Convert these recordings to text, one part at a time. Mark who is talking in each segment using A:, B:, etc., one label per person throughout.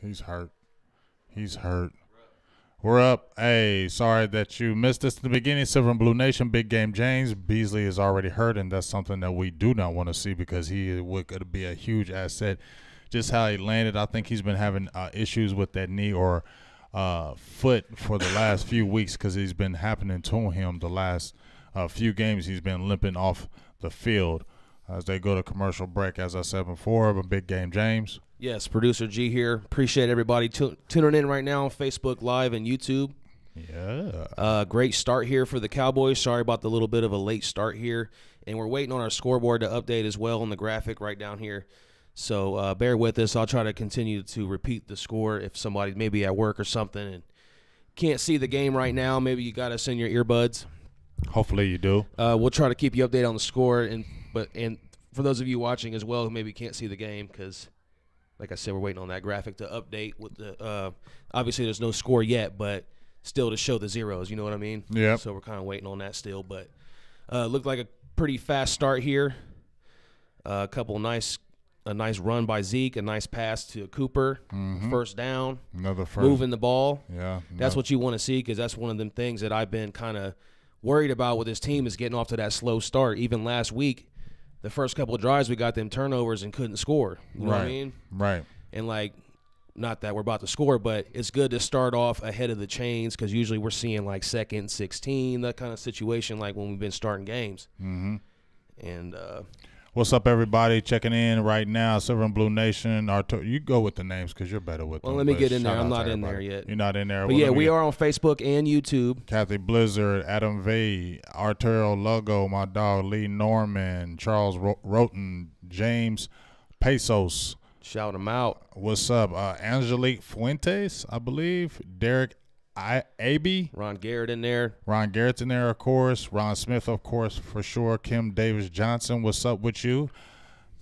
A: He's hurt. He's hurt. We're up. Hey, sorry that you missed this in the beginning. Silver and Blue Nation, Big Game James. Beasley is already hurt, and that's something that we do not want to see because he would be a huge asset. Just how he landed, I think he's been having issues with that knee or foot for the last few weeks because he's been happening to him the last few games. He's been limping off the field. As they go to commercial break, as I said before, but Big Game James.
B: Yes, Producer G here. Appreciate everybody tuning in right now on Facebook Live and YouTube.
A: Yeah.
B: Great start here for the Cowboys. Sorry about the little bit of a late start here. And we're waiting on our scoreboard to update as well on the graphic right down here. So bear with us. I'll try to continue to repeat the score if somebody maybe at work or something and can't see the game right now. Maybe you got us in your earbuds.
A: Hopefully you do.
B: We'll try to keep you updated on the score. And for those of you watching as well who maybe can't see the game because, like I said, we're waiting on that graphic to update with the obviously there's no score yet, but still to show the zeros, you know what I mean?
A: Yeah.
B: So we're kind of waiting on that still, but looked like a pretty fast start here. A nice run by Zeke, a nice pass to Cooper, first down,
A: another first,
B: moving the ball.
A: Yeah.
B: That's what you want to see because that's one of them things that I've been kind of worried about with this team is getting off to that slow start. Even last week, the first couple of drives, we got them turnovers and couldn't score. You know what I mean?
A: Right.
B: And, not that we're about to score, but it's good to start off ahead of the chains because usually we're seeing, 2nd and 16, that kind of situation, like when we've been starting games.
A: Mm-hmm.
B: And
A: what's up, everybody? Checking in right now. Silver and Blue Nation. You go with the names because you're better with them.
B: Well, let me get in there. I'm not in there yet.
A: You're not in there.
B: But, we are on Facebook and YouTube.
A: Kathy Blizzard, Adam V, Arturo Logo, my dog, Lee Norman, Charles Roten, James Pesos.
B: Shout them out.
A: What's up? Angelique Fuentes, I believe. Derek Abbey.
B: Ron Garrett in there.
A: Ron Garrett's in there, of course. Ron Smith, of course, for sure. Kim Davis Johnson, what's up with you?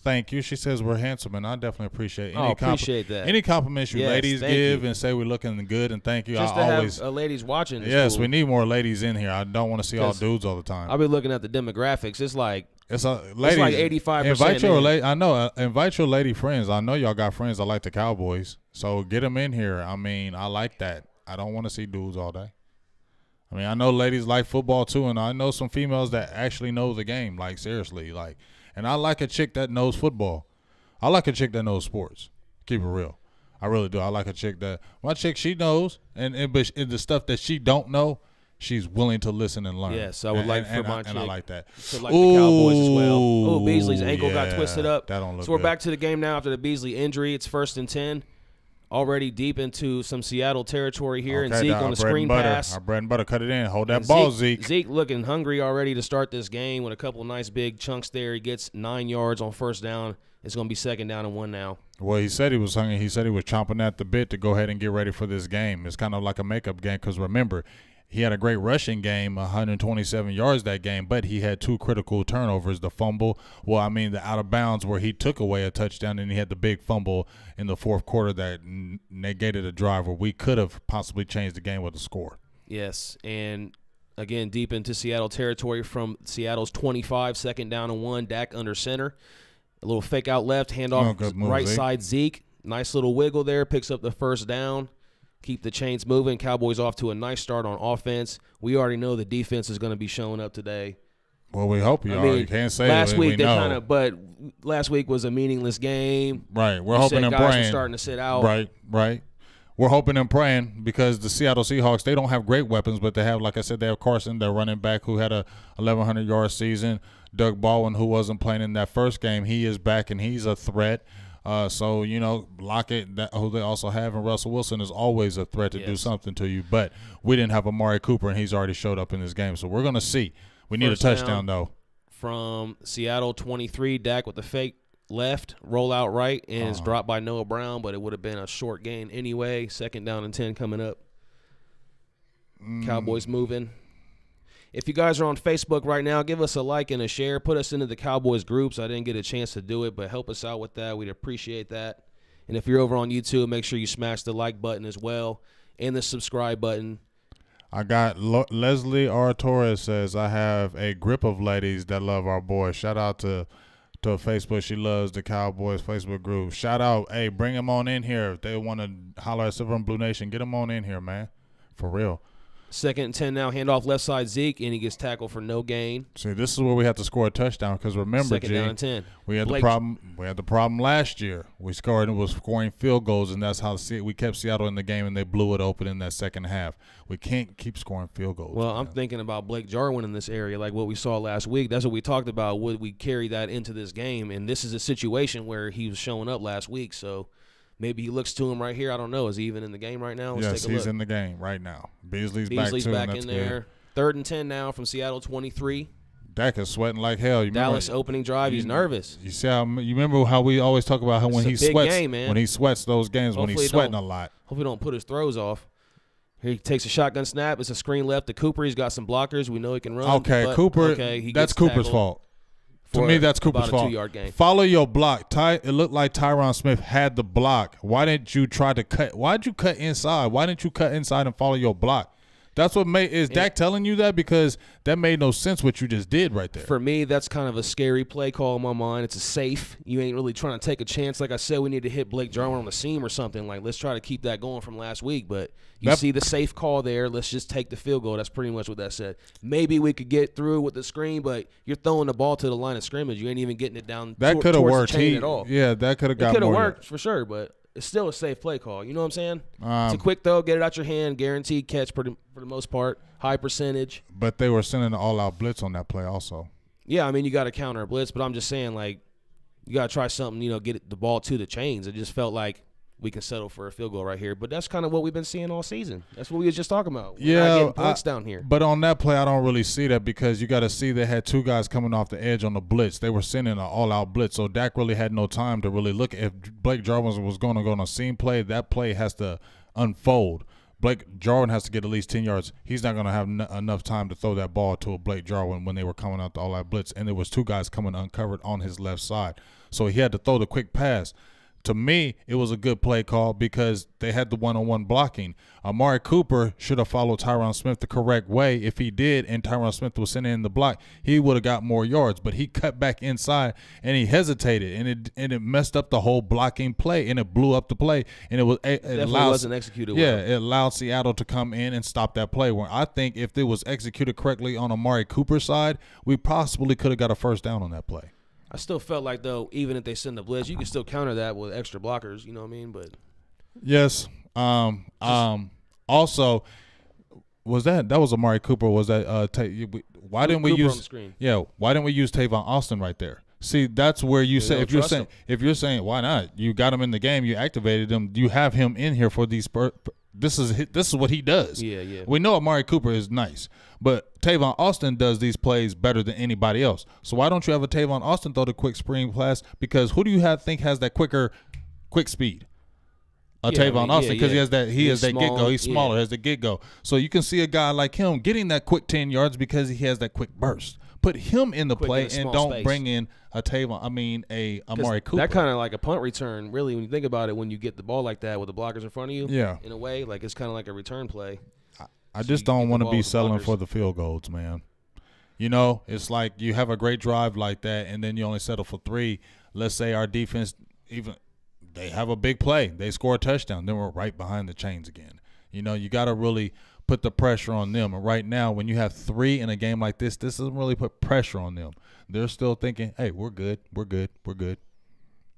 A: Thank you. She says we're handsome, and I definitely appreciate it.
B: Appreciate that.
A: Any compliments you ladies give and say we're looking good, and thank you.
B: Just to have ladies watching.
A: Yes, we need more ladies in here. I don't want to see all dudes all the time.
B: I'll be looking at the demographics. It's like
A: ladies.
B: It's like 85%.
A: Invite your I know. Invite your lady friends. I know y'all got friends that like the Cowboys, so get them in here. I mean, I like that. I don't want to see dudes all day. I mean, I know ladies like football too, and I know some females that actually know the game, seriously, and I like a chick that knows football. I like a chick that knows sports. Keep it real. I really do. I like a chick my chick, she knows, and the stuff that she don't know, she's willing to listen and learn.
B: Yes, I would my chick.
A: And I like that.
B: To like the Cowboys as well. Oh, Beasley's ankle got twisted up.
A: That don't look
B: so we're
A: good.
B: Back to the game now after the Beasley injury. It's 1st and 10. Already deep into some Seattle territory here, and Zeke on the screen pass.
A: Our bread and butter, cut it in. Hold that ball, Zeke.
B: Zeke looking hungry already to start this game with a couple of nice big chunks there. He gets 9 yards on first down. It's going to be 2nd down and 1 now.
A: Well, he said he was hungry. He said he was chomping at the bit to go ahead and get ready for this game. It's kind of like a makeup game because, remember, he had a great rushing game, 127 yards that game, but he had 2 critical turnovers, the fumble. The out of bounds where he took away a touchdown, and he had the big fumble in the 4th quarter that negated a drive where we could have possibly changed the game with a score.
B: Yes, and again, deep into Seattle territory from Seattle's 25, 2nd down and 1, Dak under center. A little fake out left, handoff right side Zeke. Nice little wiggle there, picks up the first down. Keep the chains moving. Cowboys off to a nice start on offense. We already know the defense is going to be showing up today.
A: Well, we hope you are. You can't say
B: last week
A: we know.
B: But last week was a meaningless game.
A: Right. We're hoping and
B: guys
A: praying.
B: Were starting to sit out.
A: Right. We're hoping and praying because the Seattle Seahawks, they don't have great weapons, but they have, like I said, they have Carson, their running back, who had a 1,100-yard season. Doug Baldwin, who wasn't playing in that first game, he is back, and he's a threat. Lockett, who they also have, and Russell Wilson is always a threat to do something to you. But we didn't have Amari Cooper, and he's already showed up in this game. So we're going to see. We need a touchdown, though.
B: From Seattle, 23, Dak with the fake left, roll out right, and it's dropped by Noah Brown, but it would have been a short gain anyway. 2nd down and 10 coming up. Cowboys moving. If you guys are on Facebook right now, give us a like and a share. Put us into the Cowboys groups. I didn't get a chance to do it, but help us out with that. We'd appreciate that. And if you're over on YouTube, make sure you smash the like button as well and the subscribe button.
A: I got Leslie R. Torres says, I have a grip of ladies that love our boy. Shout out to to Facebook. She loves the Cowboys Facebook group. Shout out. Hey, bring them on in here. If they want to holler at Silver and Blue Nation, get them on in here, man. For real.
B: 2nd and 10 now, handoff left side Zeke, and he gets tackled for no gain.
A: See, this is where we have to score a touchdown because remember,
B: 2nd down and 10.
A: We had the problem. We had the problem last year. We scored and was scoring field goals, and that's how we kept Seattle in the game, and they blew it open in that second half. We can't keep scoring field goals.
B: Well,
A: man.
B: I'm thinking about Blake Jarwin in this area, like what we saw last week. That's what we talked about. Would we carry that into this game? And this is a situation where he was showing up last week, so maybe he looks to him right here. I don't know. Is he even in the game right now?
A: Let's take a look. He's in the game right now. Beasley's back too.
B: Back
A: in
B: there.
A: Good.
B: 3rd and 10 now from Seattle 23.
A: Dak is sweating like hell.
B: Dallas opening drive. He's nervous.
A: You see how you remember how we always talk about how when he sweats,
B: game, man.
A: when he sweats those games,
B: Hopefully
A: when he's sweating a lot.
B: Hopefully, don't put his throws off. Here he takes a shotgun snap. It's a screen left to Cooper. He's got some blockers. We know he can run.
A: Okay, Cooper. Okay, that's Cooper's fault. To me, that's Cooper's fault.
B: 2-yard gain.
A: Follow your block. It looked like Tyron Smith had the block. Why didn't you try to cut? Why did you cut inside? Why didn't you cut inside and follow your block? That's what made – is Dak telling you that? Because that made no sense what you just did right there.
B: For me, that's kind of a scary play call in my mind. It's a safe. You ain't really trying to take a chance. Like I said, we need to hit Blake Jarwin on the seam or something. Like, let's try to keep that going from last week. But you see the safe call there. Let's just take the field goal. That's pretty much what that said. Maybe we could get through with the screen, but you're throwing the ball to the line of scrimmage. You ain't even getting it down
A: that could have worked.
B: The chain at all.
A: Yeah, that could have got more.
B: It could have worked for sure, but it's still a safe play call. You know what I'm saying? It's a quick throw, get it out your hand, guaranteed catch for the most part, high percentage.
A: But they were sending an all-out blitz on that play also.
B: Yeah, I mean, you got to counter a blitz, but I'm just saying, like, you got to try something, get the ball to the chains. It just felt like we can settle for a field goal right here. But that's kind of what we've been seeing all season. That's what we were just talking about. We're not getting points down here.
A: But on that play, I don't really see that because you got to see they had two guys coming off the edge on the blitz. They were sending an all-out blitz, so Dak really had no time to really look. If Blake Jarwin was going to go on a seam play, that play has to unfold. Blake Jarwin has to get at least 10 yards. He's not going to have enough time to throw that ball to a Blake Jarwin when they were coming out the all-out blitz, and there was two guys coming uncovered on his left side. So he had to throw the quick pass. To me, it was a good play call because they had the one-on-one blocking. Amari Cooper should have followed Tyron Smith the correct way. If he did and Tyron Smith was sitting in the block, he would have got more yards. But he cut back inside and he hesitated, and it messed up the whole blocking play, and it blew up the play. And it
B: wasn't executed well.
A: Yeah, it allowed Seattle to come in and stop that play. Where I think if it was executed correctly on Amari Cooper's side, we possibly could have got a first down on that play.
B: I still felt like, though, even if they send the blitz, you can still counter that with extra blockers. You know what I mean? But
A: yes. Also, that was Amari Cooper? Was that why didn't we
B: Cooper
A: use?
B: On the screen.
A: Yeah. Why didn't we use Tavon Austin right there? See, that's where you say if you're saying why not? You got him in the game. You activated him. You have him in here for these. This is what he does.
B: Yeah.
A: We know Amari Cooper is nice, but Tavon Austin does these plays better than anybody else. So why don't you have a Tavon Austin throw the quick spring pass? Because who do you think has that quick speed? Tavon Austin, because he has that get go. He's smaller, has the get go. So you can see a guy like him getting that quick 10 yards because he has that quick burst. Put him in the play and don't bring in a Amari Cooper.
B: That kind of like a punt return, really, when you think about it, when you get the ball like that with the blockers in front of you.
A: Yeah.
B: In a way, like it's kind of like a return play.
A: I just don't want to be selling for the field goals, man. It's like you have a great drive like that, and then you only settle for 3. Let's say our defense, they have a big play. They score a touchdown. Then we're right behind the chains again. You got to really put the pressure on them. And right now, when you have 3 in a game like this doesn't really put pressure on them. They're still thinking, hey, we're good.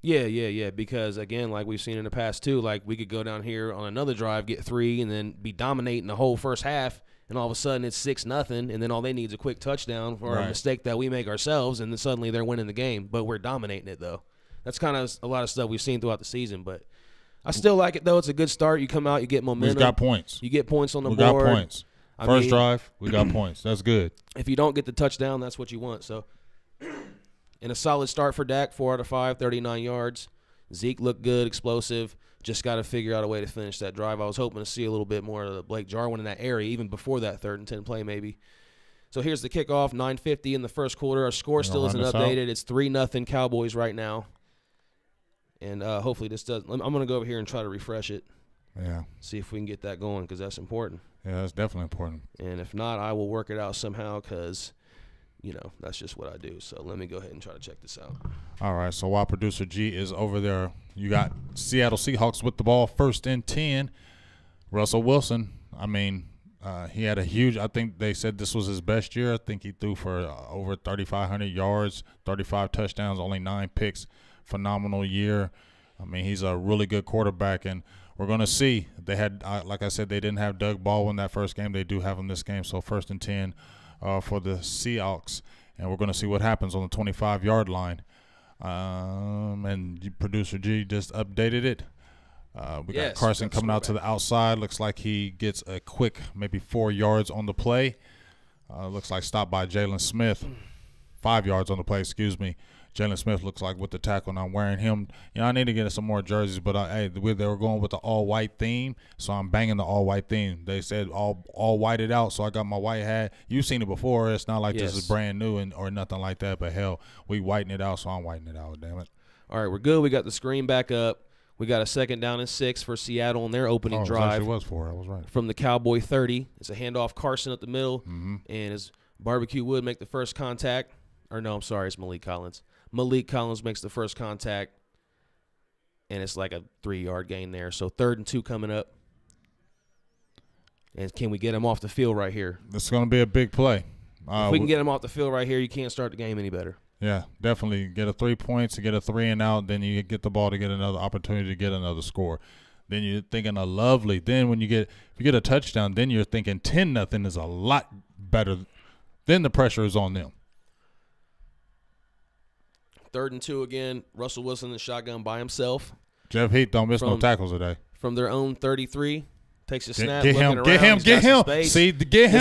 B: Yeah. Because, again, like we've seen in the past, too, like we could go down here on another drive, get 3, and then be dominating the whole first half, and all of a sudden it's 6-0, and then all they need is a quick touchdown for a mistake that we make ourselves, and then suddenly they're winning the game. But we're dominating it, though. That's kind of a lot of stuff we've seen throughout the season, but I still like it, though. It's a good start. You come out, you get momentum.
A: We got points.
B: You get points on the board.
A: We got points. First drive, we got points. That's good.
B: If you don't get the touchdown, that's what you want. So, and a solid start for Dak, 4 out of 5, 39 yards. Zeke looked good, explosive. Just got to figure out a way to finish that drive. I was hoping to see a little bit more of the Blake Jarwin in that area, even before that 3rd and 10 play maybe. So here's the kickoff, 9:50 in the first quarter. Our score still isn't updated. It's 3-0 Cowboys right now. And hopefully this does. I'm going to go over here and try to refresh it.
A: Yeah.
B: See if we can get that going because that's important.
A: Yeah, that's definitely important.
B: And if not, I will work it out somehow because, that's just what I do. So let me go ahead and try to check this out.
A: All right, so while Producer G is over there, you got Seattle Seahawks with the ball, 1st and 10. Russell Wilson, he had a huge – I think they said this was his best year. I think he threw for over 3,500 yards, 35 touchdowns, only 9 picks. Phenomenal year. He's a really good quarterback, and we're going to see. They had, like I said, they didn't have Doug Baldwin that first game. They do have him this game, so 1st and 10 for the Seahawks, and we're going to see what happens on the 25-yard line. And Producer G just updated it. We got Carson coming out to the outside. Looks like he gets a quick maybe 4 yards on the play. Looks like stopped by Jalen Smith. 5 yards on the play, excuse me. Jalen Smith looks like with the tackle, and I'm wearing him. I need to get some more jerseys, but they were going with the all-white theme, so I'm banging the all-white theme. They said all whited out, so I got my white hat. You've seen it before. It's not like this is brand new or nothing like that, but hell, we whiten it out, so I'm whitening it out, damn it.
B: All right, we're good. We got the screen back up. We got a 2nd down and 6 for Seattle on their opening drive.
A: It was 4. I was right.
B: From the Cowboy 30. It's a handoff. Carson up the middle. And as Barbecue Wood make the first contact. Or no, I'm sorry, it's Malik Collins. Malik Collins makes the first contact. And it's like a 3-yard gain there. So 3rd and 2 coming up. And can we get him off the field right here?
A: This is going to be a big play.
B: If we can get him off the field right here, you can't start the game any better.
A: Yeah, definitely. Get a 3 points, get a 3 and out, then you get the ball to get another opportunity to get another score. Then you're thinking a lovely. Then if you get a touchdown, then you're thinking 10-0 is a lot better. Then the pressure is on them.
B: 3rd and 2 again. Russell Wilson in the shotgun by himself.
A: Jeff Heath don't miss no tackles today.
B: From their own 33. Takes a snap.
A: Get him. See, get him.
B: This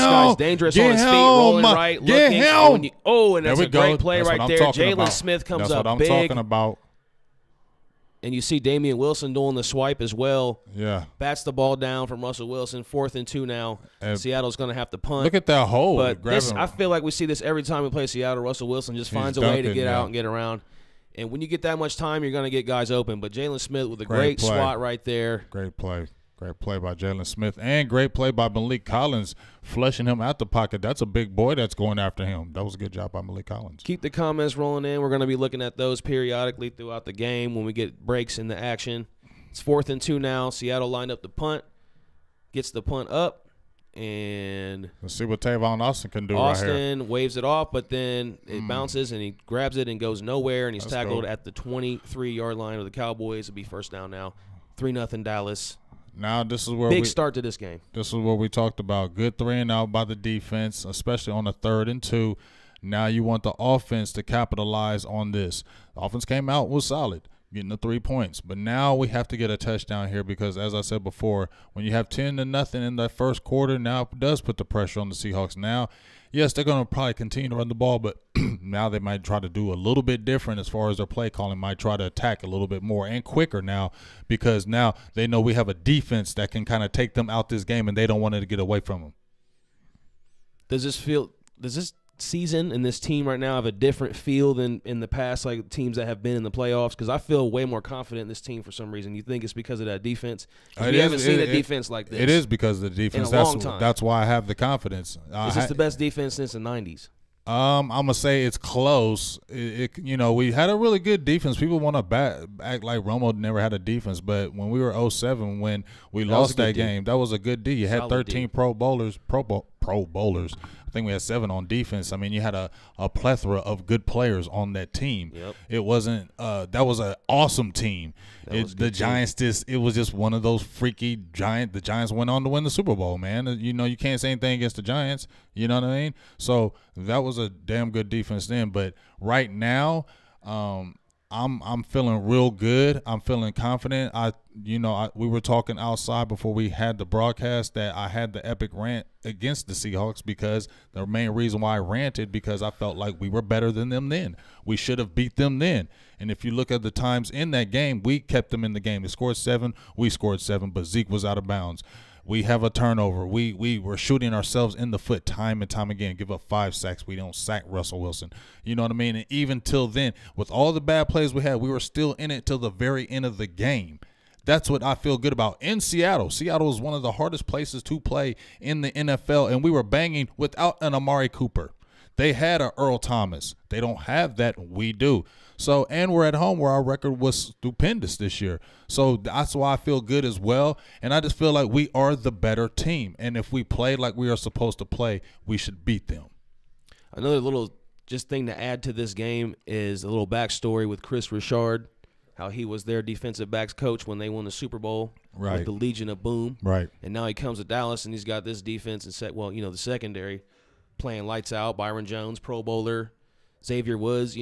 B: guy's dangerous on his feet, rolling right, looking. And that's a great play right there. Jalen Smith comes up big.
A: That's what I'm talking about.
B: And you see Damian Wilson doing the swipe as well.
A: Yeah.
B: Bats the ball down from Russell Wilson. 4th and 2 now. Seattle's going to have to punt.
A: Look at that hole.
B: But I feel like we see this every time we play Seattle. Russell Wilson just finds a way to get out and get around. And when you get that much time, you're going to get guys open. But Jalen Smith with a great swat right there.
A: Great play. Great play by Jalen Smith, and great play by Malik Collins, flushing him out the pocket. That's a big boy that's going after him. That was a good job by Malik Collins.
B: Keep the comments rolling in. We're going to be looking at those periodically throughout the game when we get breaks in the action. It's 4th and 2 now. Seattle lined up the punt, gets the punt up, and
A: let's see what Tavon Austin can do
B: Austin
A: right here.
B: Waves it off, but then it bounces, and he grabs it and goes nowhere, and he's tackled at the 23-yard line of the Cowboys. It'll be 1st down now. 3-0 Dallas.
A: Now this is where
B: big start to this game.
A: This is what we talked about. Good 3 and out by the defense, especially on the 3rd and 2. Now you want the offense to capitalize on this. The offense came out, was solid, getting the 3 points. But now we have to get a touchdown here because, as I said before, when you have 10-0 in that first quarter, now it does put the pressure on the Seahawks. Now, yes, they're going to probably continue to run the ball, but now they might try to do a little bit different as far as their play calling, might try to attack a little bit more and quicker now because now they know we have a defense that can kind of take them out this game and they don't want it to get away from them.
B: Does this season and this team right now have a different feel than in the past, like teams that have been in the playoffs? Because I feel way more confident in this team for some reason. You think it's because of that defense? We haven't seen a defense like this.
A: It is because of the defense.
B: In a long time.
A: That's why I have the confidence.
B: Is this the best defense since the 90s?
A: I'm gonna say it's close. We had a really good defense. People want to act like Romo never had a defense, but when we were 0-7, when we lost that game, that was a good D. You had 13 Pro Bowlers. I think we had 7 on defense. I mean, you had a plethora of good players on that team.
B: Yep.
A: It wasn't that was an awesome team. The Giants it was just one of those freaky Giants. The Giants went on to win the Super Bowl, man. You can't say anything against the Giants. You know what I mean? So that was a damn good defense then. But right now, I'm feeling real good. I'm feeling confident. We were talking outside before we had the broadcast that I had the epic rant against the Seahawks because the main reason why I ranted because I felt like we were better than them then. We should have beat them then. And if you look at the times in that game, we kept them in the game. They scored 7, we scored 7, but Zeke was out of bounds. We have a turnover. We were shooting ourselves in the foot time and time again. Give up 5 sacks. We don't sack Russell Wilson. You know what I mean? And even till then, with all the bad plays we had, we were still in it till the very end of the game. That's what I feel good about. In Seattle, Seattle is one of the hardest places to play in the NFL, and we were banging without an Amari Cooper. They had a Earl Thomas. They don't have that. We do. So, and we're at home where our record was stupendous this year. So that's why I feel good as well. And I just feel like we are the better team. And if we play like we are supposed to play, we should beat them.
B: Another little just thing to add to this game is a little backstory with Chris Richard, how he was their defensive backs coach when they won the Super Bowl with the Legion of Boom.
A: Right.
B: And now he comes to Dallas and he's got this defense and the secondary playing lights out. Byron Jones, Pro Bowler, Xavier Woods,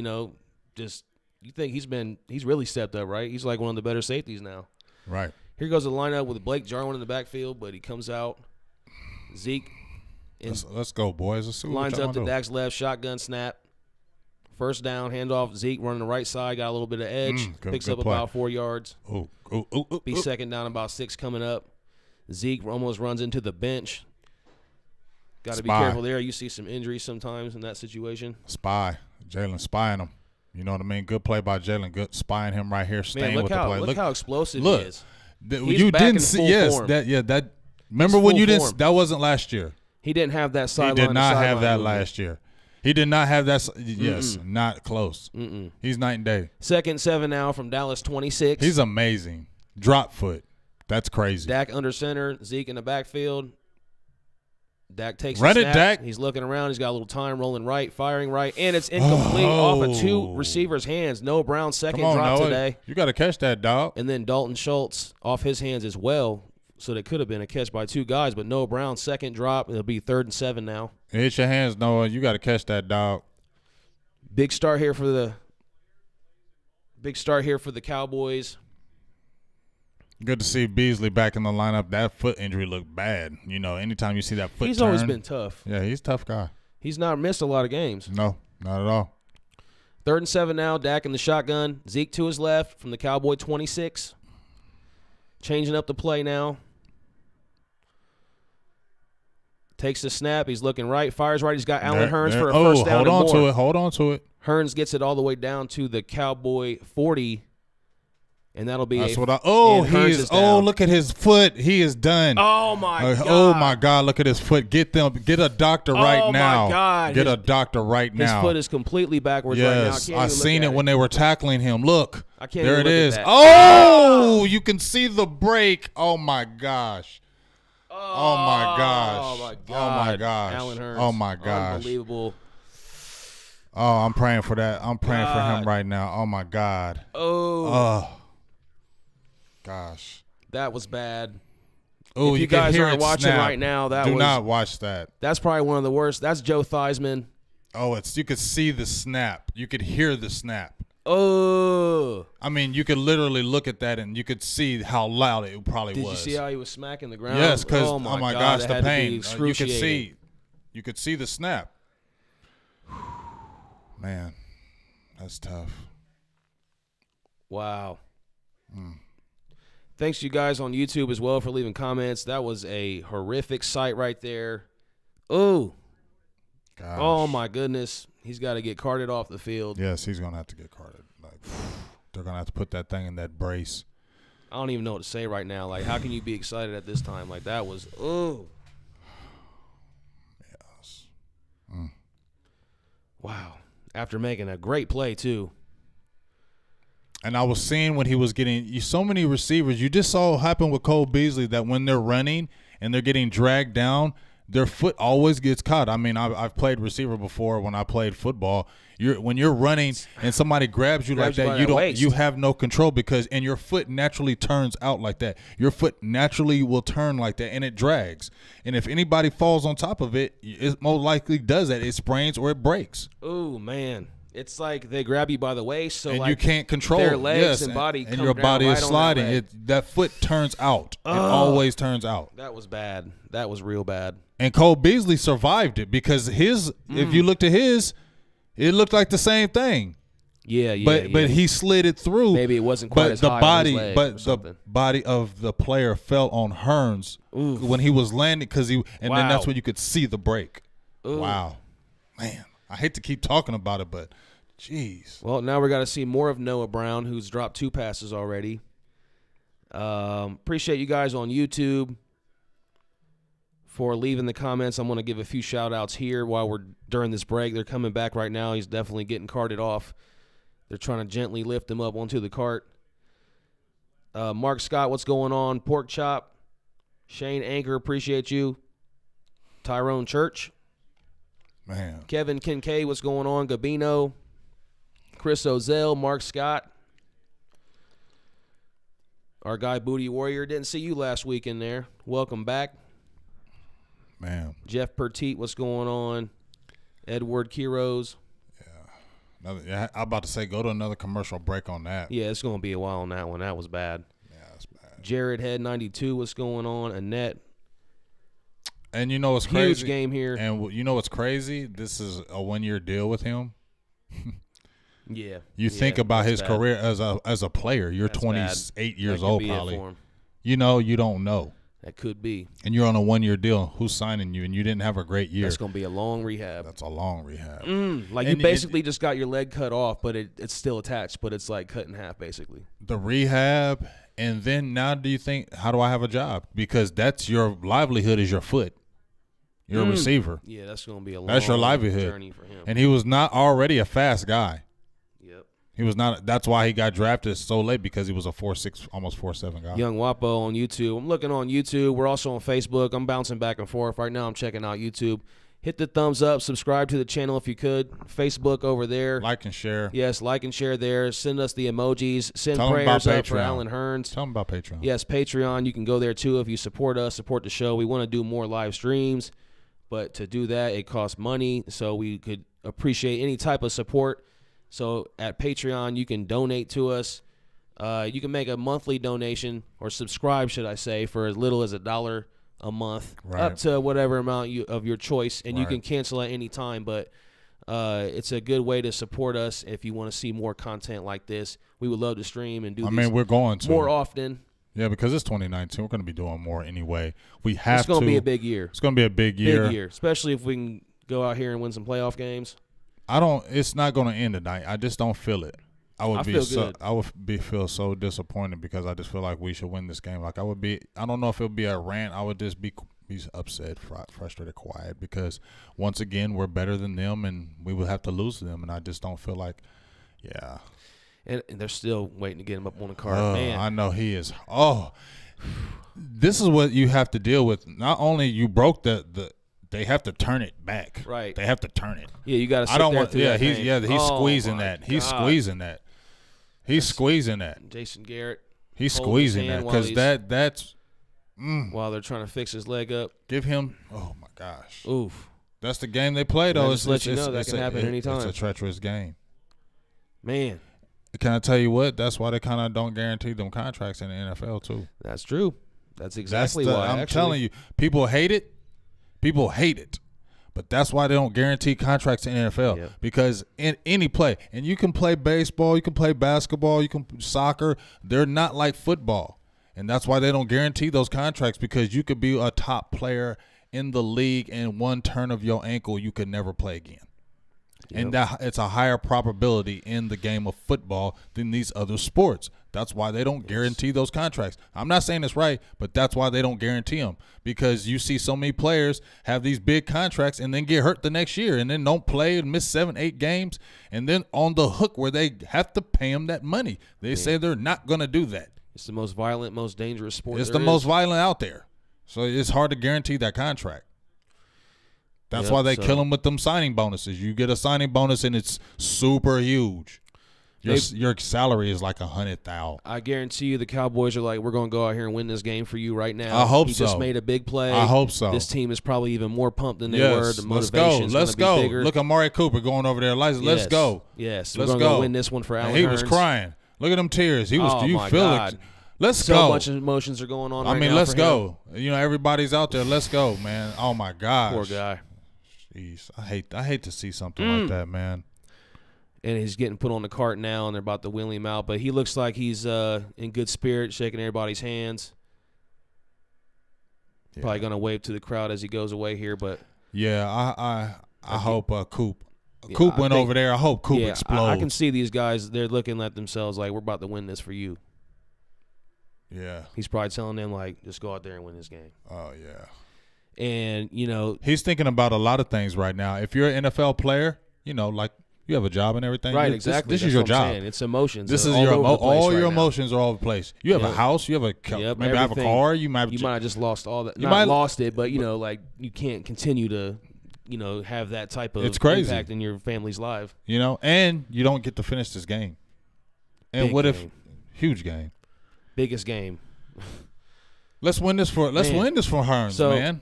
B: just you think he's really stepped up, right? He's like one of the better safeties now.
A: Right.
B: Here goes the lineup with Blake Jarwin in the backfield, but he comes out. Zeke.
A: Let's go, boys. Let's see what
B: lines up to Dak's left, shotgun snap. First down, handoff. Zeke running the right side, got a little bit of edge. Picks up about 4 yards. Be second down, about 6 coming up. Zeke almost runs into the bench. Got to be careful there. You see some injuries sometimes in that situation.
A: Jalen spying him. You know what I mean? Good play by Jalen. Good spying him right here, staying with the play.
B: Look how explosive he is.
A: You didn't see. Yes, form. That. Remember when you didn't? That wasn't last year.
B: He didn't have that sideline.
A: He did not have that last year. He did not have that. Yes, not close. He's night and day.
B: 2nd and 7 now from Dallas 26.
A: He's amazing. Drop foot. That's crazy.
B: Dak under center. Zeke in the backfield. Dak takes
A: Run
B: a
A: it,
B: snap.
A: Dak.
B: He's looking around. He's got a little time rolling right, firing right, and it's incomplete off of 2 receivers' hands. Noah Brown second drop today.
A: You got to catch that, dog.
B: And then Dalton Schultz off his hands as well. So that could have been a catch by 2 guys, but Noah Brown second drop. It'll be 3rd and 7 now.
A: Hit your hands, Noah. You got to catch that, dog.
B: Big start here for the Cowboys.
A: Good to see Beasley back in the lineup. That foot injury looked bad. Anytime you see that foot
B: he's
A: turn.
B: Always been tough.
A: Yeah, he's a tough guy.
B: He's not missed a lot of games.
A: No, not at all.
B: 3rd and 7 now. Dak in the shotgun. Zeke to his left from the Cowboy 26. Changing up the play now. Takes the snap. He's looking right. Fires right. He's got Allen Hurns for a first down.
A: Hold on to it.
B: Hurns gets it all the way down to the Cowboy 40. And that'll be
A: look at his foot. He is done.
B: Oh my God.
A: Oh my God, look at his foot. Get a doctor right now.
B: Oh my God.
A: Get a doctor right now.
B: His foot is completely backwards right now.
A: Yes, I seen it when they were tackling him. Look.
B: I can't
A: there
B: even
A: it
B: look
A: is.
B: at that.
A: Oh, you can see the break. Oh my gosh. Oh my gosh.
B: Oh my God.
A: Oh my gosh.
B: Allen Hurns.
A: Oh my gosh.
B: Unbelievable.
A: Oh, I'm praying for that. I'm praying for him right now. Oh my God.
B: Oh.
A: Gosh.
B: That was bad.
A: Oh,
B: if you guys aren't watching right now,
A: do not watch that.
B: That's probably one of the worst. That's Joe Theismann.
A: Oh, you could see the snap. You could hear the snap.
B: Oh.
A: I mean, you could literally look at that and you could see how loud it probably was.
B: Did you see how he was smacking the ground?
A: Yes, because oh my gosh, the pain. You could see the snap. Man, that's tough.
B: Wow. Thanks to you guys on YouTube as well for leaving comments. That was a horrific sight right there. Oh.
A: Gosh.
B: Oh, my goodness. He's got to get carted off the field.
A: Yes, he's going to have to get carted. They're going to have to put that thing in that brace.
B: I don't even know what to say right now. How can you be excited at this time? That was,
A: Yes.
B: Wow. After making a great play, too.
A: And I was seeing when he was getting so many receivers. You just saw what happened with Cole Beasley, that when they're running and they're getting dragged down, their foot always gets caught. I mean, I've played receiver before when I played football. When you're running and somebody grabs you like that, you have no control and your foot naturally turns out like that. Your foot naturally will turn like that, and it drags. And if anybody falls on top of it, it most likely does that. It sprains or it breaks.
B: Oh, man. It's like they grab you by the waist, so
A: and you can't control
B: their legs and body,
A: and your body is sliding. That foot turns out. It always turns out.
B: That was bad. That was real bad.
A: And Cole Beasley survived it because if you looked at his, it looked like the same thing.
B: Yeah.
A: But he slid it through.
B: Maybe it wasn't quite as high on his leg
A: the body of the player fell on Hurns when he was landing then that's when you could see the break.
B: Ooh.
A: Wow, man. I hate to keep talking about it, but jeez.
B: Well, now we're going to see more of Noah Brown, who's dropped 2 passes already. Appreciate you guys on YouTube for leaving the comments. I'm going to give a few shout-outs here while we're during this break. They're coming back right now. He's definitely getting carted off. They're trying to gently lift him up onto the cart. Mark Scott, what's going on? Pork Chop. Shane Anchor, appreciate you. Tyrone Church.
A: Man.
B: Kevin Kincaid, what's going on? Gabino. Chris Ozell, Mark Scott. Our guy Booty Warrior, didn't see you last week in there. Welcome back.
A: Man.
B: Jeff Pertit, what's going on? Edward Quiroz.
A: Yeah. I'm about to say, go to another commercial break on that.
B: Yeah, it's going to be a while on that one. That was bad.
A: Yeah, that's bad.
B: Jared Head 92, what's going on? Annette.
A: And you know what's crazy?
B: Huge game here.
A: And you know what's crazy? This is a 1-year deal with him.
B: Yeah.
A: You think about his
B: bad.
A: career as a player. You're
B: That's
A: 28
B: bad.
A: years
B: That could
A: old
B: be it
A: probably.
B: for him.
A: You know, you don't know.
B: That could be.
A: And you're on a 1-year deal. Who's signing you? And you didn't have a great year.
B: That's going to be a long rehab.
A: That's a long rehab.
B: Like
A: And
B: you basically just got your leg cut off, but it's still attached, but it's like cut in half basically.
A: The rehab, and then now do you think, how do I have a job? Because that's your livelihood is your foot. You're a receiver.
B: Yeah, that's going to be a long
A: That's your livelihood.
B: journey for him.
A: And he was not already a fast guy.
B: Yep.
A: He was not. That's why he got drafted so late, because he was a 4'6", almost 4'7" guy.
B: Young Wapo on YouTube. I'm looking on YouTube. We're also on Facebook. I'm bouncing back and forth. Right now I'm checking out YouTube. Hit the thumbs up. Subscribe to the channel if you could. Facebook over there.
A: Like and share.
B: Yes, like and share there. Send us the emojis. Send
A: Tell 'em
B: prayers
A: about
B: up for
A: Patreon.
B: Alan Hearns.
A: Tell him about Patreon.
B: Yes, Patreon. You can go there too if you support us, support the show. We want to do more live streams, but to do that, it costs money. So we could appreciate any type of support. So at Patreon, you can donate to us. You can make a monthly donation, or subscribe, should I say, for as little as $1 a month, up to whatever amount of your choice, and you can cancel at any time. But it's a good way to support us if you want to see more content like this. We would love to stream and do.
A: We're going to
B: more often.
A: Yeah, because it's 2019. We're going to be doing more anyway. We have to.
B: It's going to be a big year.
A: It's going to be a big year.
B: Big year, especially if we can go out here and win some playoff games.
A: It's not going to end tonight. I just don't feel it. I would feel so disappointed, because I just feel like we should win this game. Like I don't know if it'll be a rant. I would just be upset, frustrated, quiet, because once again we're better than them, and we would have to lose to them, and I just don't feel like, yeah.
B: And they're still waiting to get him up on the card. Man,
A: I know he is. This is what you have to deal with. Not only you broke they have to turn it back.
B: Right.
A: They have to turn it.
B: Yeah, you got to. I don't want.
A: Yeah, he's squeezing that. He's squeezing that. He's squeezing that.
B: Jason Garrett.
A: He's squeezing that, because that's.
B: While they're trying to fix his leg up.
A: Give him. Oh my gosh.
B: Oof.
A: That's the game they play, though.
B: Just let you know that can happen anytime.
A: It's a treacherous game.
B: Man.
A: Can I tell you what? That's why they kind of don't guarantee them contracts in the NFL too.
B: That's true. That's exactly why.
A: I'm telling you, people hate it. People hate it. But that's why they don't guarantee contracts in the NFL.
B: Yep.
A: Because in any play, and you can play baseball, you can play basketball, you can soccer, they're not like football. And that's why they don't guarantee those contracts, because you could be a top player in the league, and one turn of your ankle, you could never play again. Yep. And it's a higher probability in the game of football than these other sports. That's why they don't guarantee those contracts. I'm not saying it's right, but that's why they don't guarantee them, because you see so many players have these big contracts and then get hurt the next year, and then don't play and miss 7-8 games, and then on the hook where they have to pay them that money. They say they're not going to do that.
B: It's the most violent, most dangerous sport.
A: It's the most violent out there. So it's hard to guarantee that contract. That's why they kill them with them signing bonuses. You get a signing bonus, and it's super huge. Your salary is like $100,000.
B: I guarantee you the Cowboys are like, we're going to go out here and win this game for you right now.
A: I hope
B: he
A: so.
B: He just made a big play.
A: I hope so.
B: This team is probably even more pumped than they were. The
A: motivation Let's go. Look at Amari Cooper going over there. Let's go.
B: Yes.
A: Let's
B: we're going to win this one for Alan Hearns.
A: He was crying. Look at them tears. He was. You feel it. Let's go.
B: So much emotions are going on.
A: I mean, let's go. You know, everybody's out there. Let's go, man. Oh my gosh.
B: Poor guy.
A: Jeez, I hate to see something like that, man.
B: And he's getting put on the cart now, and they're about to wheel him out. But he looks like he's in good spirit, shaking everybody's hands. Yeah. Probably going to wave to the crowd as he goes away here. But
A: yeah, I hope Coop went over there. I hope Coop explodes.
B: I can see these guys. They're looking at themselves like, we're about to win this for you.
A: Yeah.
B: He's probably telling them, like, just go out there and win this game.
A: Oh, yeah.
B: And,
A: he's thinking about a lot of things right now. If you're an NFL player, like you have a job and everything.
B: Right, exactly.
A: This is your job.
B: It's emotions.
A: This is all your emotions are all over the place. You have a house. You have maybe have a car. You might
B: have just lost all that. Not lost it, but like you can't continue to have that type of impact in your family's life.
A: And you don't get to finish this game. And huge game,
B: biggest game.
A: Let's win this for Hearns, man.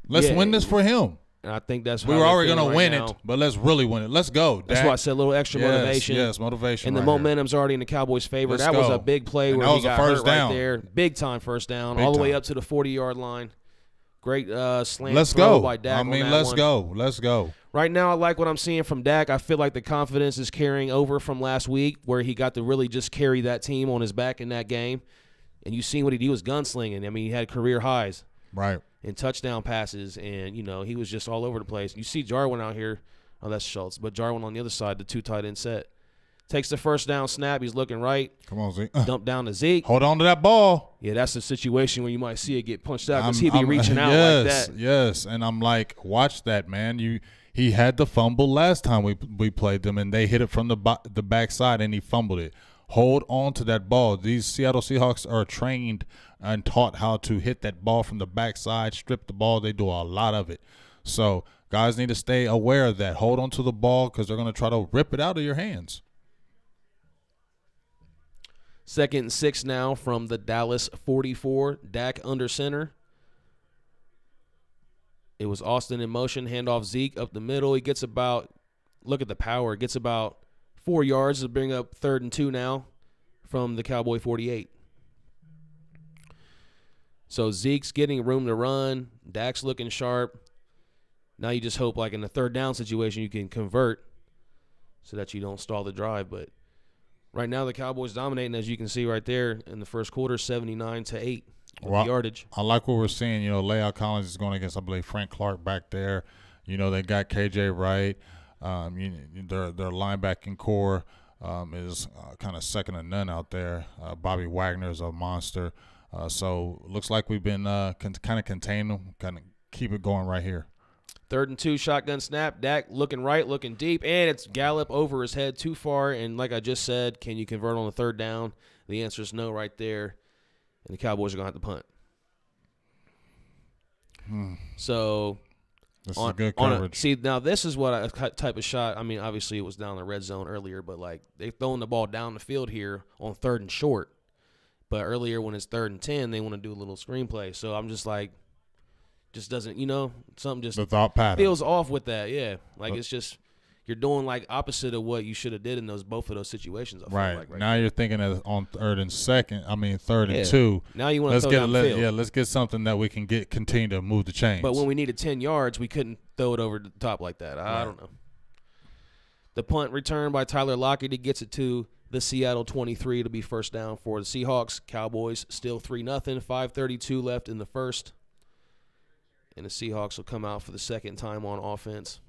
A: Let's win this for him.
B: And I think that's
A: we were already going to win it, but let's really win it. Let's go.
B: That's why I said a little extra motivation.
A: Yes, motivation.
B: And the momentum's already in the Cowboys' favor. That was a big play where he got hurt right there. Big time first down, all the way up to the 40-yard line. Great slant throw by Dak.
A: Let's go.
B: Right now, I like what I'm seeing from Dak. I feel like the confidence is carrying over from last week where he got to really just carry that team on his back in that game. And you seen what he was gunslinging. I mean, he had career highs.
A: Right.
B: And touchdown passes, and, he was just all over the place. You see Jarwin out here. Oh, that's Schultz. But Jarwin on the other side, the 2 tight end set. Takes the first down snap. He's looking right.
A: Come on, Zeke.
B: Dump down to Zeke.
A: Hold on to that ball.
B: Yeah, that's a situation where you might see it get punched out because he'd be reaching out like that.
A: Yes, and I'm like, watch that, man. He had the fumble last time we played them, and they hit it from the backside, and he fumbled it. Hold on to that ball. These Seattle Seahawks are trained and taught how to hit that ball from the backside, strip the ball. They do a lot of it. So guys need to stay aware of that. Hold on to the ball because they're going to try to rip it out of your hands.
B: 2nd and 6 now from the Dallas 44. Dak under center. It was Austin in motion. Handoff Zeke up the middle. He gets about, look at the power, gets about 4 yards to bring up 3rd and 2 now from the Cowboy 48. So Zeke's getting room to run. Dak's looking sharp. Now you just hope, like in the 3rd down situation, you can convert so that you don't stall the drive. But right now the Cowboys dominating, as you can see right there in the first quarter, 79-8 yardage.
A: I like what we're seeing. Layout Collins is going against, I believe, Frank Clark back there. They got KJ Wright. Their linebacking core is kind of second to none out there. Bobby Wagner is a monster. So looks like we've been kind of contain them, kind of keep it going right here.
B: 3rd and 2, shotgun snap. Dak looking right, looking deep, and it's Gallup over his head too far. And like I just said, can you convert on the 3rd down? The answer is no right there. And the Cowboys are going to have to punt. So
A: this is good coverage.
B: See, now this is what type of shot. I mean, obviously it was down the red zone earlier, but like they've thrown the ball down the field here on 3rd and short. But earlier when it's 3rd and 10, they want to do a little screenplay. So I'm just like, just doesn't, something just
A: the thought pattern
B: feels off with that. Yeah, like it's just you're doing like opposite of what you should have did in both of those situations. I
A: right.
B: Feel like
A: now you're thinking of on 3rd and 3rd and 2.
B: Now you want to throw down the field.
A: Yeah, let's get something that we can continue to move the chains.
B: But when we needed 10 yards, we couldn't throw it over the top like that. I don't know. The punt return by Tyler Lockett. He gets it to the Seattle 23 to be first down for the Seahawks. Cowboys still 3-0. 5:32 left in the first. And the Seahawks will come out for the 2nd time on offense.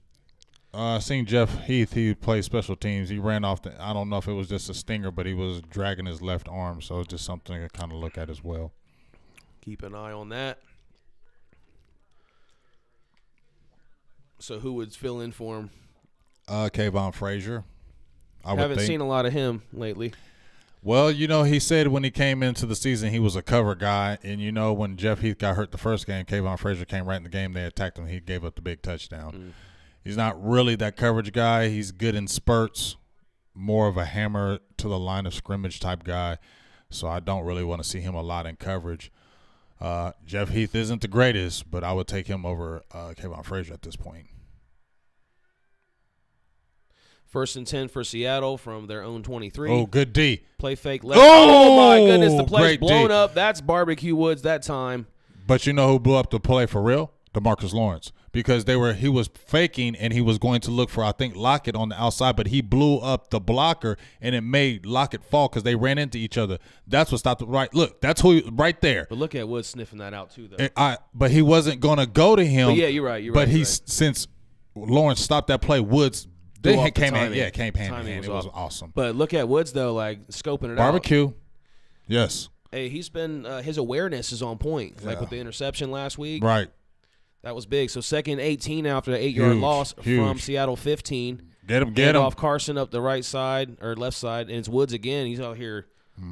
A: I seen Jeff Heath. He played special teams. He ran off I don't know if it was just a stinger, but he was dragging his left arm. So it's just something to kind of look at as well.
B: Keep an eye on that. So who would fill in for him?
A: Kayvon Frazier.
B: I haven't seen a lot of him lately.
A: Well, he said when he came into the season he was a cover guy. And, when Jeff Heath got hurt the first game, Kayvon Frazier came right in the game. They attacked him. He gave up the big touchdown. He's not really that coverage guy. He's good in spurts, more of a hammer to the line of scrimmage type guy. So I don't really want to see him a lot in coverage. Jeff Heath isn't the greatest, but I would take him over Kayvon Frazier at this point.
B: 1st and 10 for Seattle from their own 23.
A: Oh, good D.
B: Play fake left. Oh my goodness, the play's blown up. That's Barbecue Woods that time.
A: But you know who blew up the play for real? DeMarcus Lawrence. Because he was faking and he was going to look for, I think, Lockett on the outside, but he blew up the blocker and it made Lockett fall because they ran into each other. That's what stopped it. Right. Look, that's who right there.
B: But look at Woods sniffing that out too, though.
A: But he wasn't going to go to him.
B: But yeah, you're right.
A: But since Lawrence stopped that play, Woods came hand in hand. It was awesome.
B: But look at Woods, though, like scoping it out.
A: Barbecue. Yes.
B: Hey, he's been his awareness is on point. Like with the interception last week.
A: Right.
B: That was big. So 2nd and 18 after the 8-yard loss from Seattle 15.
A: Get him.
B: Off Carson up the right side or left side, and it's Woods again. He's out here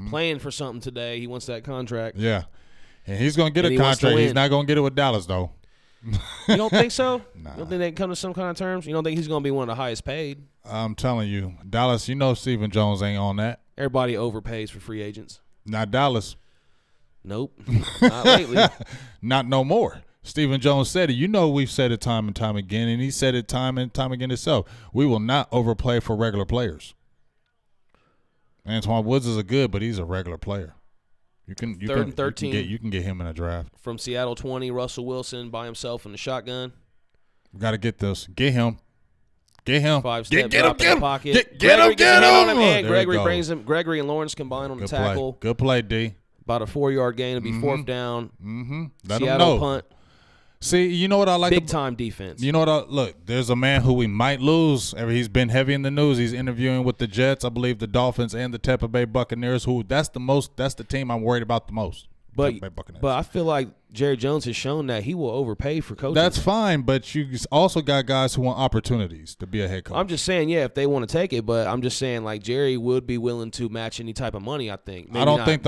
B: playing for something today. He wants that contract.
A: Yeah, and he's going to get a contract. He's not going to get it with Dallas, though.
B: You don't think so?
A: Nah.
B: You don't think they can come to some kind of terms? You don't think he's going to be one of the highest paid?
A: I'm telling you, Dallas, you know Stephen Jones ain't on that.
B: Everybody overpays for free agents.
A: Not Dallas.
B: Nope. Not lately.
A: Not no more. Stephen Jones said it. You know we've said it time and time again, and he said it time and time again himself. We will not overplay for regular players. Antoine Woods is a good, but he's a regular player. You can
B: 3rd and 13.
A: You can get him in a draft.
B: From Seattle 20, Russell Wilson by himself in the shotgun.
A: We got to get this. Get him. Get him.
B: 5-step
A: get
B: drop
A: him,
B: in the pocket.
A: Get him.
B: And Gregory brings him. Gregory and Lawrence combine on the tackle.
A: Good play, D.
B: About a 4-yard gain. It'll be 4th down.
A: Let
B: Seattle
A: him know.
B: Punt.
A: See, you know what I like?
B: Big time defense.
A: You know what? Look, there's a man who we might lose. He's been heavy in the news. He's interviewing with the Jets, I believe, the Dolphins, and the Tampa Bay Buccaneers. That's the team I'm worried about the most.
B: But I feel like Jerry Jones has shown that he will overpay for coaching.
A: That's fine, but you also got guys who want opportunities to be a head coach.
B: I'm just saying, yeah, if they want to take it, but I'm just saying, like, Jerry would be willing to match any type of money, I think. Maybe
A: I don't think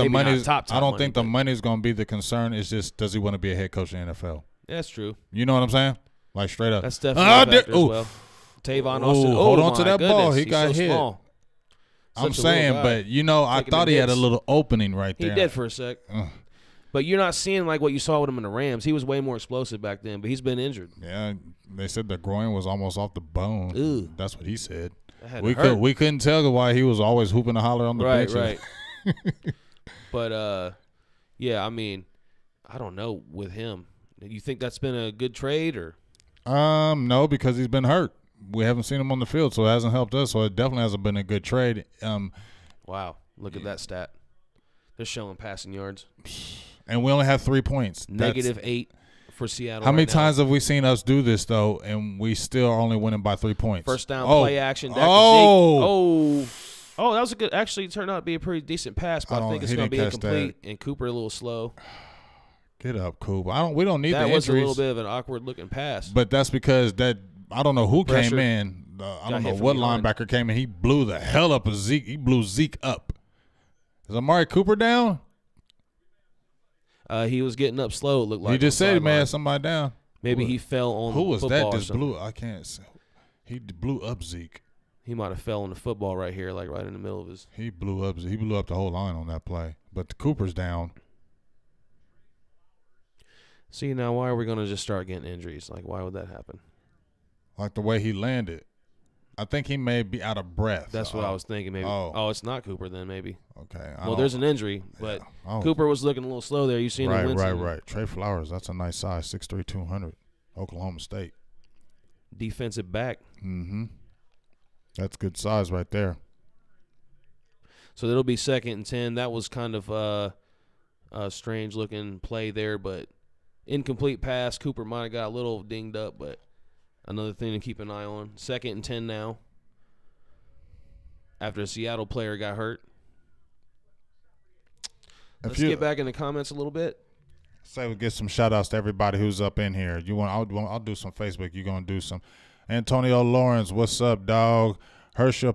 A: the
B: money's
A: going to be the concern. It's just, does he want to be a head coach in the NFL?
B: That's true.
A: You know what I'm saying? Like, straight up.
B: That's definitely a factor as well. Tavon Austin.
A: Hold on to that
B: goodness.
A: ball. He
B: He's
A: got
B: so
A: hit.
B: Small.
A: I'm saying, but, I thought he had a little opening right there.
B: He did for a sec. But you're not seeing like what you saw with him in the Rams. He was way more explosive back then, but he's been injured.
A: Yeah, they said the groin was almost off the bone.
B: Ooh.
A: That's what he said.
B: We
A: couldn't tell why he was always hooping and holler on the bench.
B: Right. But yeah, I mean, I don't know with him. You think that's been a good trade or?
A: No, because he's been hurt. We haven't seen him on the field, so it hasn't helped us. So it definitely hasn't been a good trade.
B: Wow, look at that stat. They're showing passing yards.
A: And we only have 3 points.
B: -8 for Seattle.
A: How many times have we seen us do this, though, and we still are only winning by 3 points?
B: First down, play action. Oh, that was a good – actually, it turned out to be a pretty decent pass, but I think it's going to be incomplete, and Cooper a little slow.
A: Get up, Cooper. We don't need the injuries.
B: That was a little bit of an awkward-looking pass.
A: But that's because I don't know who came in. I don't know what linebacker came in. He blew the hell up of Zeke. He blew Zeke up. Is Amari Cooper down?
B: He was getting up slow, it looked like.
A: He just said he may have somebody down.
B: Maybe he fell on
A: who was
B: football
A: that just blew? I can't say. He blew up Zeke.
B: He might have fell on the football right here, like right in the middle of his.
A: He blew up the whole line on that play. But the Cooper's down.
B: See, now why are we going to just start getting injuries? Like, why would that happen?
A: Like the way he landed. I think he may be out of breath.
B: That's what I was thinking. Maybe. Oh, it's not Cooper then. Maybe.
A: Okay.
B: Well, there's an injury, but Cooper was looking a little slow there. You seen him?
A: Right. Trey Flowers. That's a nice size. 6'3", 200. Oklahoma State.
B: Defensive back.
A: Mm-hmm. That's good size right there.
B: So it'll be 2nd and 10. That was kind of a strange looking play there, but incomplete pass. Cooper might have got a little dinged up, but. Another thing to keep an eye on. 2nd and 10 now. After a Seattle player got hurt. Let's get back in the comments a little bit.
A: Say we get some shout-outs to everybody who's up in here. I'll do some Facebook. You're going to do some. Antonio Lawrence, what's up, dog? Hirsch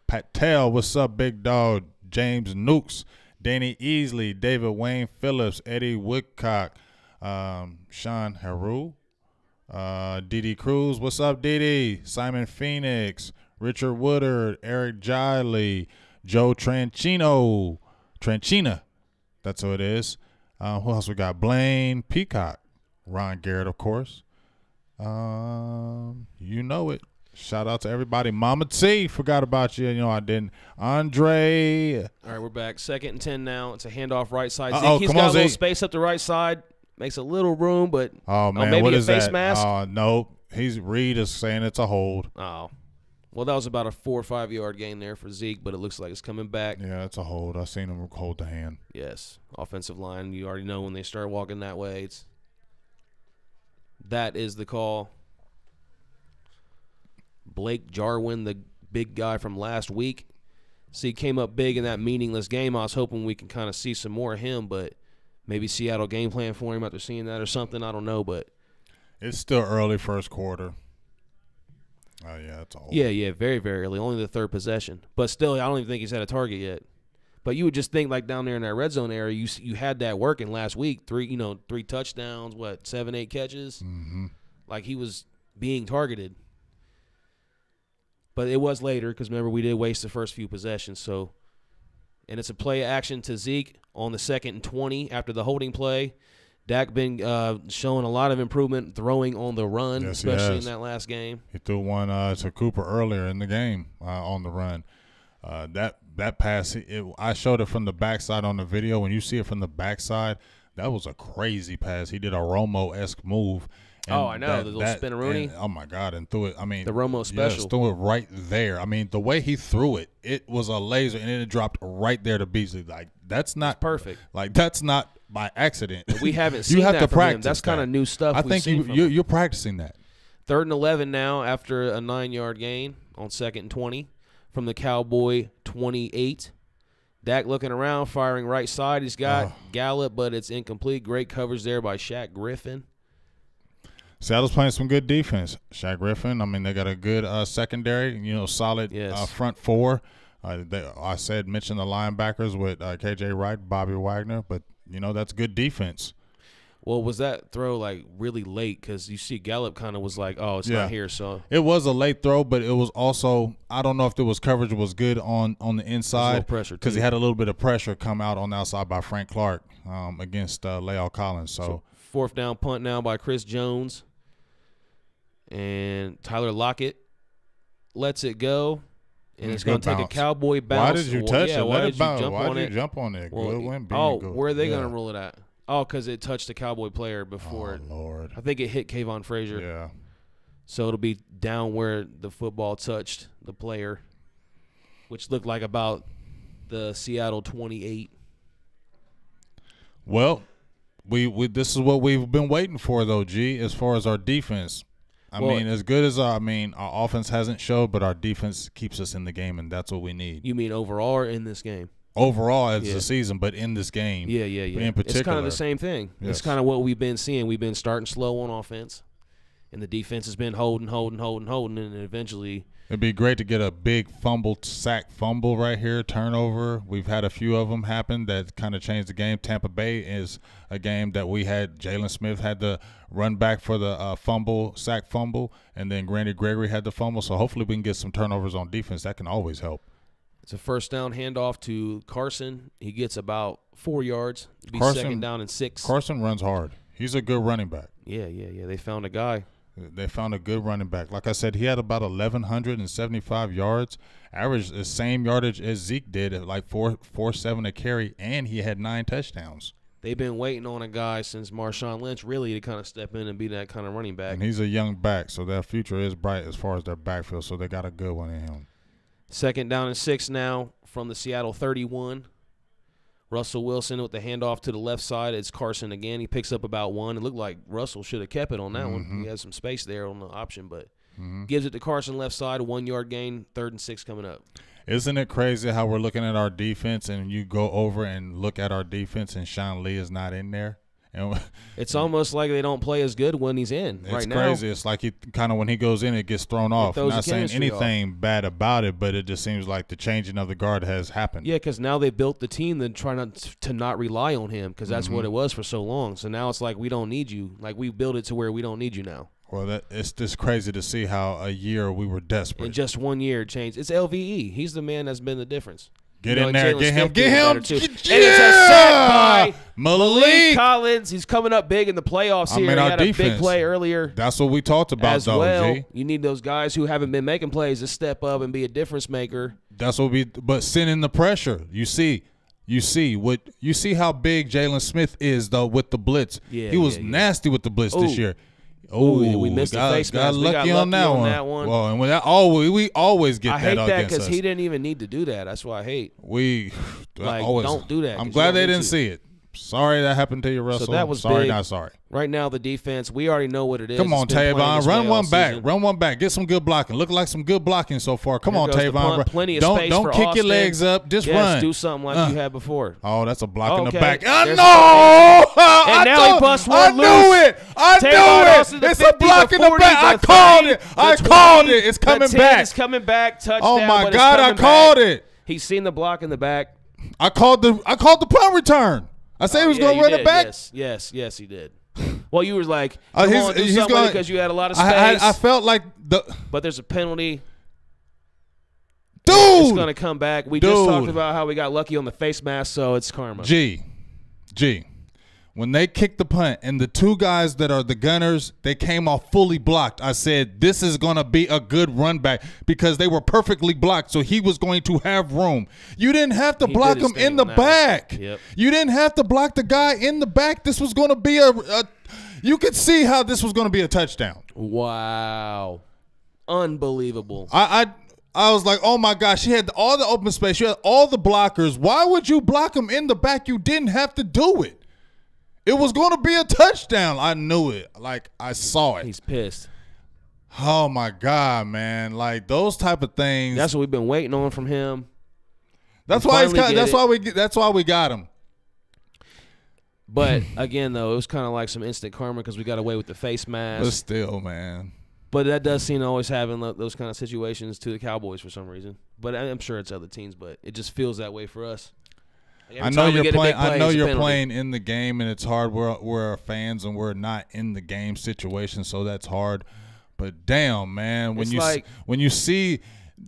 A: Patel, what's up, big dog? James Nukes, Danny Easley, David Wayne Phillips, Eddie Woodcock, Sean Haru. Didi Cruz, what's up, Didi? Simon Phoenix, Richard Woodard, Eric Giley, Joe Tranchina, that's who it is. Who else we got? Blaine Peacock, Ron Garrett, of course. You know it. Shout out to everybody. Mama T, forgot about you. I didn't. Andre.
B: All right, we're back. 2nd and 10 now. It's a handoff right side.
A: He's
B: got a little space up the right side. Makes a little room, but
A: maybe
B: what
A: is
B: a face
A: that?
B: mask.
A: No, Reed is saying it's a hold.
B: Oh, well, that was about a 4 or 5 yard gain there for Zeke, but it looks like it's coming back.
A: Yeah, it's a hold. I seen him hold the hand.
B: Yes, offensive line. You already know when they start walking that way. That is the call. Blake Jarwin, the big guy from last week, came up big in that meaningless game. I was hoping we can kind of see some more of him, but. Maybe Seattle game plan for him after seeing that or something. I don't know, but
A: It's still early first quarter. Oh, yeah, that's all.
B: Yeah, very, very early. Only the third possession. But still, I don't even think he's had a target yet. But you would just think, like, down there in that red zone area, you had that working last week. 3 touchdowns, 7, 8 catches.
A: Mm-hmm.
B: Like, he was being targeted. But it was later because, remember, we did waste the first few possessions. So, and it's a play action to Zeke on the 2nd and 20 after the holding play. Dak been showing a lot of improvement throwing on the run, especially in that last game.
A: He threw one to Cooper earlier in the game on the run. That pass, I showed it from the backside on the video. When you see it from the backside, that was a crazy pass. He did a Romo-esque move.
B: I know, the little spin-a-rooney.
A: Oh, my God, and threw it. I mean,
B: the Romo special.
A: Yes, threw it right there. I mean, the way he threw it, it was a laser, and then it dropped right there to Beasley. Like, that's not
B: perfect.
A: Like, that's not by accident.
B: We haven't seen
A: that
B: to
A: from
B: practice him. That's kind of new stuff.
A: I think you're practicing that.
B: 3rd and 11 now after a 9-yard gain on 2nd and 20 from the Cowboy 28. Dak looking around, firing right side. He's got Gallup, but it's incomplete. Great coverage there by Shaq Griffin.
A: Seattle's playing some good defense. Shaq Griffin, I mean, they got a good secondary, solid front four. Mentioned the linebackers with K.J. Wright, Bobby Wagner, but, that's good defense.
B: Well, was that throw, really late? Because you see Gallup kind of was like, oh, it's not here. So
A: it was a late throw, but it was also – I don't know if there was coverage was good on the inside because he had a little bit of pressure come out on the outside by Frank Clark against La'el Collins. So
B: 4th down punt now by Chris Jones. And Tyler Lockett lets it go. And it's going to take a Cowboy bounce.
A: Why did you touch it?
B: Why did you
A: jump on it?
B: Where are they going to rule it at? Oh, because it touched the Cowboy player before.
A: Oh, Lord.
B: I think it hit Kayvon Frazier.
A: Yeah.
B: So it'll be down where the football touched the player, which looked like about the Seattle 28.
A: Well, we this is what we've been waiting for, though, G, as far as our defense. I mean, as good as our offense hasn't showed, but our defense keeps us in the game, and that's what we need.
B: You mean overall or in this game?
A: Overall as the season, but in this game.
B: Yeah.
A: In particular.
B: It's kind of the same thing.
A: Yes.
B: It's kind of what we've been seeing. We've been starting slow on offense, and the defense has been holding, and eventually –
A: it'd be great to get a big sack fumble right here, turnover. We've had a few of them happen that kind of changed the game. Tampa Bay is a game that we had Jalen Smith had the run back for the sack fumble, and then Randy Gregory had the fumble. So hopefully we can get some turnovers on defense. That can always help.
B: It's a 1st down handoff to Carson. He gets about 4 yards. It'd be 2nd down and 6.
A: Carson runs hard. He's a good running back.
B: Yeah. They found a guy.
A: They found a good running back. Like I said, he had about 1,175 yards, averaged the same yardage as Zeke did at 4.7 a carry, and he had 9 touchdowns.
B: They've been waiting on a guy since Marshawn Lynch really to kind of step in and be that kind of running back.
A: And he's a young back, so their future is bright as far as their backfield, so they got a good one in him.
B: 2nd down and 6 now from the Seattle 31. Russell Wilson with the handoff to the left side. It's Carson again. He picks up about 1. It looked like Russell should have kept it on that one. He has some space there on the option, but gives it to Carson left side, a 1-yard gain, 3rd and 6 coming up.
A: Isn't it crazy how we're looking at our defense and you go over and look at our defense and Sean Lee is not in there? And
B: it's almost like they don't play as good when he's in right now.
A: It's crazy. It's like he kind of when he goes in, it gets thrown off. I'm not saying anything bad about it, but it just seems like the changing of the guard has happened.
B: Yeah, because now they built the team to try to not rely on him because that's what it was for so long. So now it's like we don't need you. Like we built it to where we don't need you now.
A: Well, it's just crazy to see how a year we were desperate.
B: In just 1 year, it changed. It's LVE. He's the man that's been the difference.
A: Get in there. Get him.
B: And it's a set by Malik Collins. He's coming up big in the playoffs here. He had a big play earlier.
A: That's what we talked about,
B: as well. You need those guys who haven't been making plays to step up and be a difference maker.
A: That's what but sending the pressure. You see how big Jalen Smith is though with the blitz.
B: Yeah,
A: he was nasty with the blitz this year.
B: Oh, we missed the face mask.
A: We got lucky on that one. Well, and we always get that against us.
B: I hate that because he didn't even need to do that. That's why I hate.
A: We
B: don't do that.
A: I'm glad they didn't see it. Sorry that happened to you, Russell.
B: So that was
A: sorry,
B: big.
A: Not sorry.
B: Right now, the defense, we already know what it is.
A: Come on, Tavon. Run one back. Run one back. Get some good blocking. Look like some good blocking so far. Come on, Tavon.
B: Plenty of space
A: don't
B: for
A: kick
B: Austin.
A: Your legs up. Just run.
B: Do something like you had before.
A: Oh, that's a block in the back.
B: I
A: know.
B: And now he busts one loose.
A: I knew it. It's a block in the back. I called it. I called it. It's coming back.
B: It's coming back. Touchdown.
A: Oh, my God. I called it.
B: He's seen the block in the back.
A: I called the punt return. I said he was going to run it back.
B: Yes, he did. Well, you were like, come on, do something because you had a lot of space.
A: I felt like
B: but there's a penalty.
A: Dude.
B: It's going to come back. We just talked about how we got lucky on the face mask, so it's karma.
A: G. When they kicked the punt and the two guys that are the gunners, they came off fully blocked. I said, this is going to be a good run back because they were perfectly blocked, so he was going to have room. You didn't have to block him in the back.
B: Yep.
A: You didn't have to block the guy in the back. This was going to be you could see how this was going to be a touchdown.
B: Wow. Unbelievable.
A: I was like, oh, my gosh. She had all the open space. You had all the blockers. Why would you block him in the back? You didn't have to do it. It was going to be a touchdown. I knew it. Like, I saw it.
B: He's pissed.
A: Oh, my God, man. Like, those type of things.
B: That's what we've been waiting on from him.
A: That's why we got him.
B: But, again, though, it was kind of like some instant karma because we got away with the face mask.
A: But still, man.
B: But that does seem to always happen, those kind of situations to the Cowboys for some reason. But I'm sure it's other teams, but it just feels that way for us.
A: I know you're playing. I know you're playing in the game, and it's hard. We're fans, and we're not in the game situation, so that's hard. But damn, man, when you see,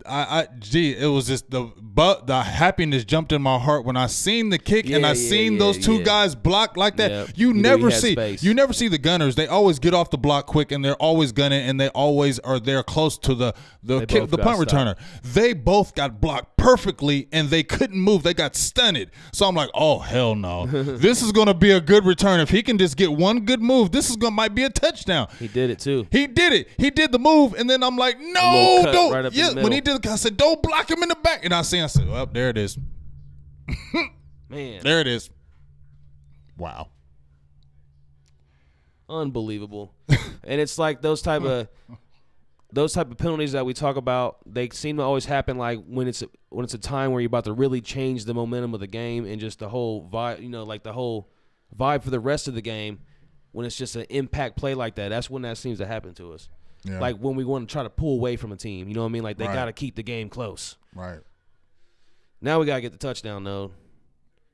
A: it was just the happiness jumped in my heart when I seen the kick and I seen those two guys block like that.
B: Yep.
A: You never see the gunners. They always get off the block quick and they're always gunning and they always are there close to the punt returner. They both got blocked perfectly and they couldn't move. They got stunned. So I'm like, oh hell no, this is gonna be a good return. If he can just get one good move, might be a touchdown.
B: He did it too.
A: He did it. He did the move, and then I'm like, no, don't.
B: Right
A: when he did, I said, don't block him in the back. And I said, well, there it is.
B: Man,
A: there it is. Wow,
B: unbelievable. And it's like those type of penalties that we talk about. They seem to always happen like when it's a time where you're about to really change the momentum of the game and just the whole vibe. Like the whole vibe for the rest of the game. When it's just an impact play like that, that's when that seems to happen to us. Yeah. Like when we want to try to pull away from a team, you know what I mean? Like they got to keep the game close.
A: Right.
B: Now we got to get the touchdown, though,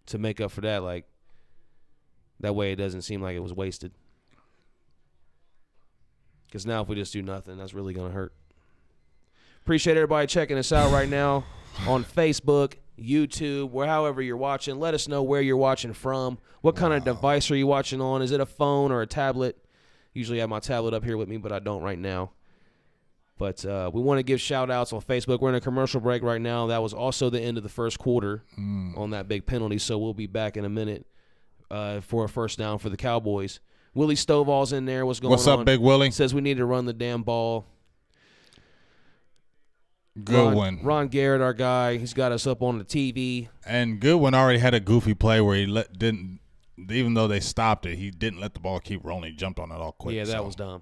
B: to make up for that. Like that way it doesn't seem like it was wasted. Because now if we just do nothing, that's really going to hurt. Appreciate everybody checking us out right now on Facebook, YouTube, however you're watching. Let us know where you're watching from. What kind of device are you watching on? Is it a phone or a tablet? Usually I have my tablet up here with me, but I don't right now. But we want to give shout-outs on Facebook. We're in a commercial break right now. That was also the end of the first quarter on that big penalty, so we'll be back in a minute for a first down for the Cowboys. Willie Stovall's in there. What's going on?
A: What's up, Big Willie?
B: Says we need to run the damn ball.
A: Goodwin.
B: Ron Garrett, our guy, he's got us up on the TV.
A: And Goodwin already had a goofy play where he didn't, even though they stopped it, he didn't let the ball keep rolling. He jumped on it all quick.
B: Yeah, that was dumb.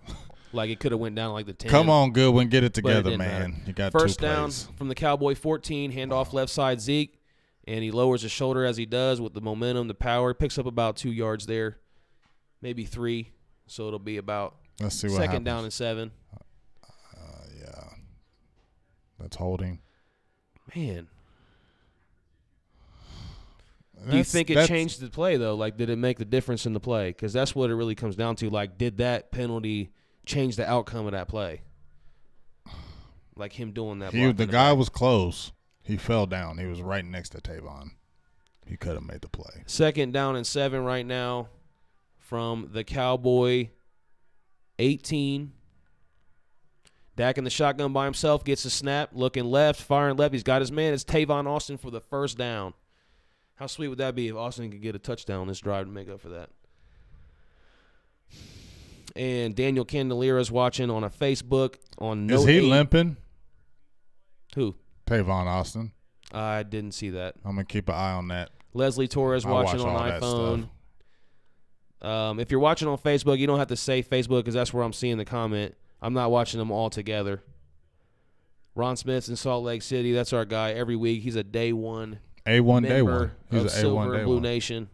B: Like it could have went down like the 10.
A: Come on, Goodwin, get it together, man. You got
B: first
A: two
B: down
A: plays.
B: From the Cowboy 14, handoff left side Zeke, and he lowers his shoulder as he does with the momentum, the power. Picks up about 2 yards there, maybe 3. So it'll be about second down and 7.
A: Yeah, that's holding.
B: Man. Do you think it changed the play, though? Like, did it make the difference in the play? Because that's what it really comes down to. Like, did that penalty change the outcome of that play? Like him doing that.
A: The guy was close. He fell down. He was right next to Tavon. He could have made the play.
B: Second down and 7 right now from the Cowboy 18. Dak in the shotgun by himself, gets a snap, looking left, firing left. He's got his man. It's Tavon Austin for the first down. How sweet would that be if Austin could get a touchdown on this drive to make up for that? And Daniel Candelier is watching on a Facebook on Note 8. Is he
A: limping?
B: Who?
A: Tavon Austin.
B: I didn't see that.
A: I'm going to keep an eye on that.
B: Leslie Torres watching on iPhone. If you're watching on Facebook, you don't have to say Facebook because that's where I'm seeing the comment. I'm not watching them all together. Ron Smith's in Salt Lake City. That's our guy every week. He's a day one.
A: A1
B: member
A: day one. He's
B: of
A: an
B: Silver
A: A1 day
B: and Blue
A: one.
B: Nation.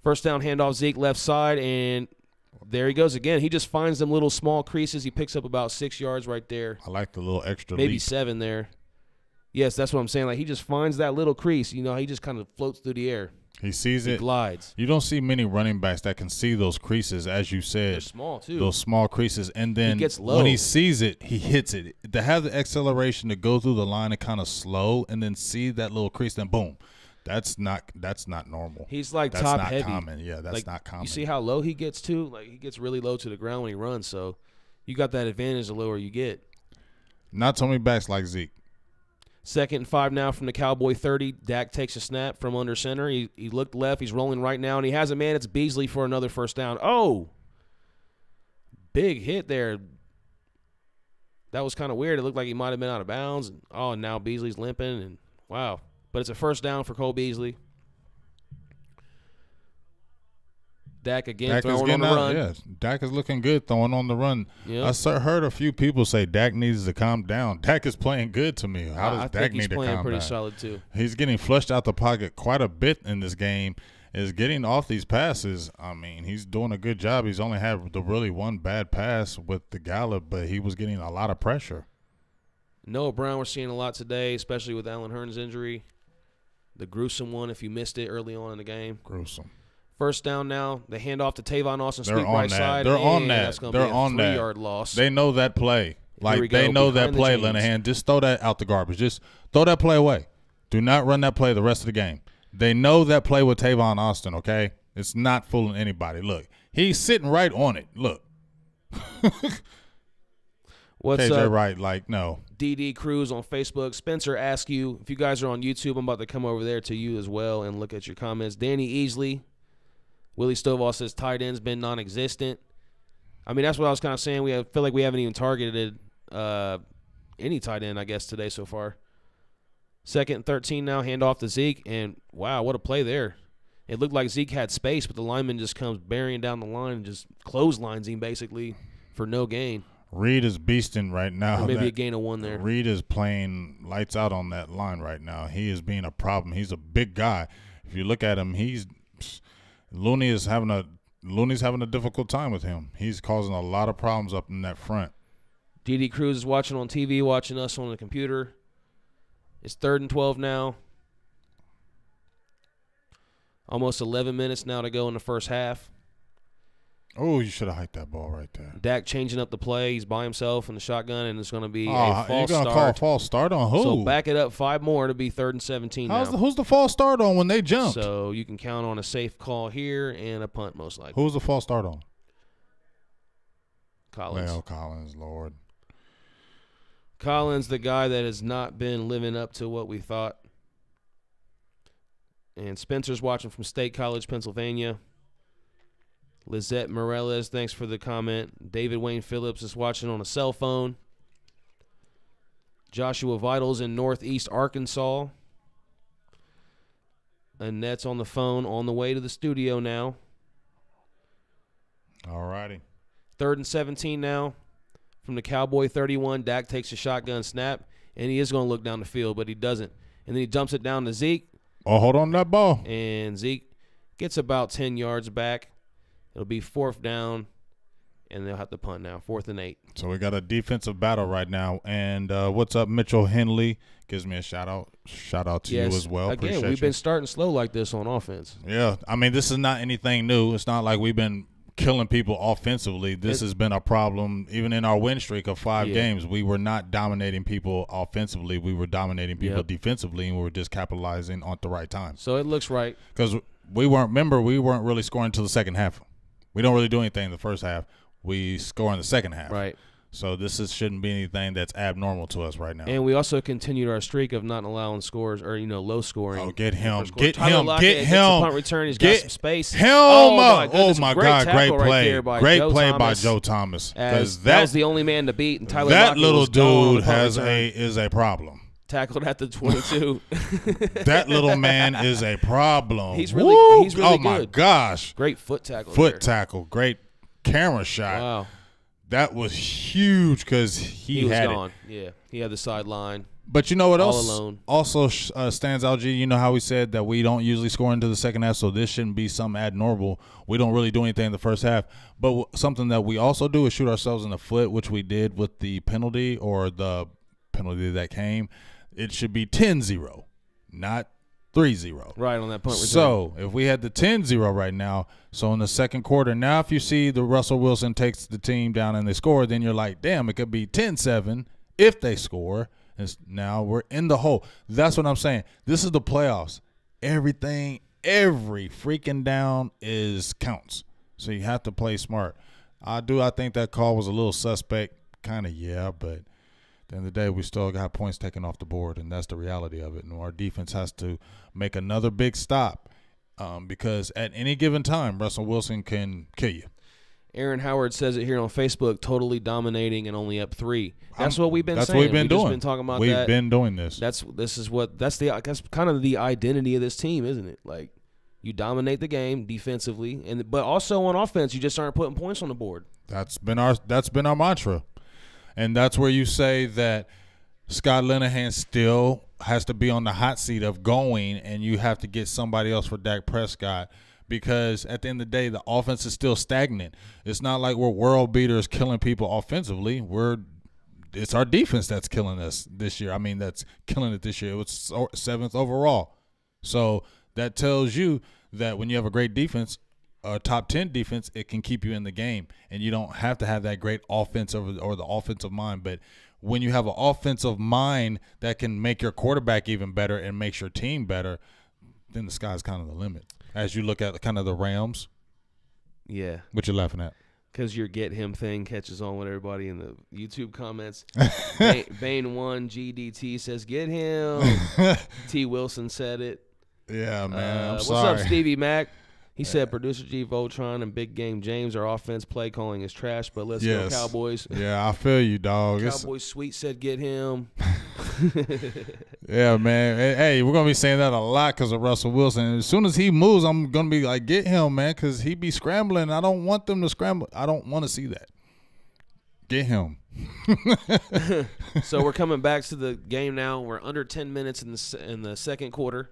B: First down handoff, Zeke left side, and there he goes again. He just finds them little small creases. He picks up about 6 yards right there.
A: I like the little extra
B: Maybe
A: leap.
B: 7 there. Yes, that's what I'm saying. Like, he just finds that little crease. You know, he just kind of floats through the air.
A: He sees it.
B: He glides.
A: You don't see many running backs that can see those creases, as you said.
B: They're small, too.
A: Those small creases. And then
B: he gets low.
A: when he sees it, he hits it. To have the acceleration to go through the line and kind of slow and then see that little crease, then boom. That's not normal.
B: He's like
A: that's
B: top
A: not
B: heavy.
A: Common. Yeah, that's
B: like,
A: not common.
B: You see how low he gets too? Like, he gets really low to the ground when he runs. So you got that advantage the lower you get.
A: Not so many backs like Zeke.
B: 2nd and 5 now from the Cowboy 30. Dak takes a snap from under center. He looked left. He's rolling right now, and he has a man. It's Beasley for another first down. Oh, big hit there. That was kind of weird. It looked like he might have been out of bounds. And now Beasley's limping, and wow. But it's a first down for Cole Beasley. Dak again throwing on the run.
A: Yeah, Dak is looking good throwing on the run.
B: Yep.
A: I heard a few people say Dak needs to calm down. Dak is playing good to me. How does Dak need to calm down?
B: He's playing pretty solid too.
A: He's getting flushed out the pocket quite a bit in this game. Is getting off these passes. I mean, he's doing a good job. He's only had the really one bad pass with the Gallup, but he was getting a lot of pressure.
B: Noah Brown we're seeing a lot today, especially with Allen Hurns' injury. The gruesome one if you missed it early on in the game.
A: Gruesome.
B: First down now. They hand off to Tavon Austin,
A: They're
B: sweep
A: on
B: right
A: that.
B: side.
A: They're
B: and
A: on that.
B: That's going to
A: They're
B: be a
A: on that.
B: 3-yard loss.
A: They know that play. Like, they
B: go,
A: know that
B: behind the
A: play,
B: chains.
A: Linehan. Just throw that out the garbage. Just throw that play away. Do not run that play the rest of the game. They know that play with Tavon Austin, okay? It's not fooling anybody. Look, he's sitting right on it. Look.
B: What's
A: KJ
B: up?
A: Wright, like, no.
B: DD Cruz on Facebook. Spencer asks you, if you guys are on YouTube, I'm about to come over there to you as well and look at your comments. Danny Easley. Willie Stovall says tight end's been non-existent. I mean, that's what I was kind of saying. Feel like we haven't even targeted any tight end, I guess, today so far. 2nd and 13 now, hand off to Zeke, and wow, what a play there. It looked like Zeke had space, but the lineman just comes burying down the line and just clotheslines him basically for no gain.
A: Reed is beasting right now.
B: Or maybe a gain of 1 there.
A: Reed is playing lights out on that line right now. He is being a problem. He's a big guy. If you look at him, Looney's having a difficult time with him. He's causing a lot of problems up in that front.
B: DD Cruz is watching on TV, watching us on the computer. It's 3rd and 12 now. Almost 11 minutes now to go in the first half.
A: Oh, you should have hiked that ball right there.
B: Dak changing up the play. He's by himself in the shotgun, and it's going to be a false
A: you're gonna
B: start.
A: call a false start on who?
B: So back it up 5 more to be 3rd and 17 now.
A: Who's the false start on when they jumped?
B: So you can count on a safe call here and a punt most likely.
A: Who's the false start on?
B: Collins.
A: Well, Collins, Lord.
B: Collins, the guy that has not been living up to what we thought. And Spencer's watching from State College, Pennsylvania. Lizette Morales, thanks for the comment. David Wayne Phillips is watching on a cell phone. Joshua Vitals in Northeast Arkansas. Annette's on the phone on the way to the studio now.
A: All righty.
B: 3rd and 17 now from the Cowboy 31. Dak takes a shotgun snap, and he is going to look down the field, but he doesn't. And then he dumps it down to Zeke.
A: Oh, hold on to that ball.
B: And Zeke gets about 10 yards back. It'll be 4th down, and they'll have to punt now, 4th and 8.
A: So we got a defensive battle right now. And what's up, Mitchell Henley? Gives me a shout-out. Shout-out to you as well.
B: Again,
A: Appreciate
B: we've
A: you.
B: been starting slow like this on offense.
A: Yeah. I mean, this is not anything new. It's not like we've been killing people offensively. This has been a problem. Even in our win streak of 5 games, we were not dominating people offensively. We were dominating people defensively, and we were just capitalizing on the right time.
B: So it looks right.
A: Because we weren't really scoring until the second half. We don't really do anything in the first half. We score in the second half.
B: Right.
A: So shouldn't be anything that's abnormal to us right now.
B: And we also continued our streak of not allowing scores or, low scoring.
A: Oh, get him.
B: Get him. Get him. Punt return. He's got some space.
A: Him.
B: Oh, my
A: God. Great play.
B: Great
A: play by Joe Thomas. Because
B: that was the only man to beat. And Tyler
A: that
B: Lockett
A: little
B: was gone
A: dude is a problem.
B: Tackled at the 22.
A: That little man is a problem.
B: He's really good.
A: Oh, my gosh.
B: Great foot tackle.
A: Tackle. Great camera shot.
B: Wow.
A: That was huge because he
B: was
A: had
B: gone.
A: it.
B: Yeah, he had the sideline.
A: But you know what
B: all
A: else
B: alone.
A: also stands out, G? You know how we said that we don't usually score into the second half, so this shouldn't be something abnormal. We don't really do anything in the first half. But something that we also do is shoot ourselves in the foot, which we did with the penalty or the penalty that came. It should be 10-0, not 3-0.
B: Right, on that punt return.
A: So if we had the 10-0 right now, so in the second quarter, now if you see the Russell Wilson takes the team down and they score, then you're like, damn, it could be 10-7 if they score. Now we're in the hole. That's what I'm saying. This is the playoffs. Every freaking down counts. So you have to play smart. I think that call was a little suspect. Kind of, yeah, but at the end of the day, we still got points taken off the board, and that's the reality of it. And our defense has to make another big stop because at any given time, Russell Wilson can kill you.
B: Aaron Howard says it here on Facebook, totally dominating and only up 3. That's what we've been saying.
A: That's what we've been doing.
B: Just been talking about
A: we've
B: that.
A: been doing this.
B: That's kind of the identity of this team, isn't it? Like, you dominate the game defensively, but also on offense, you just aren't putting points on the board.
A: That's been our mantra. And that's where you say that Scott Linehan still has to be on the hot seat of going, and you have to get somebody else for Dak Prescott. Because at the end of the day, the offense is still stagnant. It's not like we're world beaters killing people offensively. It's our defense that's killing us this year. I mean, that's killing it this year. It was 7th overall. So that tells you that when you have a great defense, a top 10 defense, it can keep you in the game. And you don't have to have that great offense or the offensive mind. But when you have an offensive mind that can make your quarterback even better and makes your team better, then the sky's kind of the limit. As you look at kind of the Rams.
B: Yeah.
A: What you laughing at?
B: Because your get him thing catches on with everybody in the YouTube comments. Bane1 GDT says, get him. T. Wilson said it.
A: Yeah, man.
B: What's up, Stevie Mac? He said, Producer G, Voltron, and Big Game James, our offense play calling is trash, but let's go Cowboys.
A: Yeah, I feel you, dog.
B: Cowboys Sweet said, get him.
A: Yeah, man. Hey, we're going to be saying that a lot because of Russell Wilson. As soon as he moves, I'm going to be like, get him, man, because he be scrambling. I don't want them to scramble. I don't want to see that. Get him.
B: So we're coming back to the game now. We're under 10 minutes in the second quarter.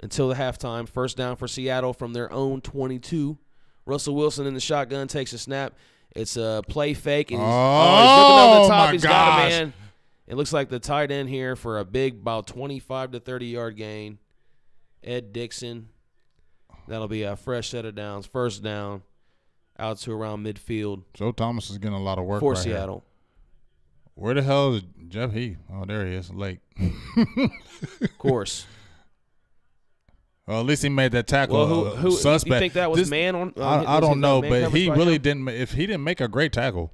B: Until the halftime. First down for Seattle from their own 22. Russell Wilson in the shotgun takes a snap. It's a play fake. And he's looking over the top. He's got a man. It looks like the tight end here for a big, about 25 to 30-yard gain. Ed Dixon. That'll be a fresh set of downs. First down out to around midfield.
A: Joe Thomas is getting a lot of work
B: for
A: right
B: Seattle.
A: Here. Where the hell is Jeff Heath? Oh, there he is. Late.
B: Of course.
A: Well, at least he made that tackle.
B: Well, who
A: suspect.
B: You think that was man on?
A: I don't know, but he really didn't. If he didn't make a great tackle.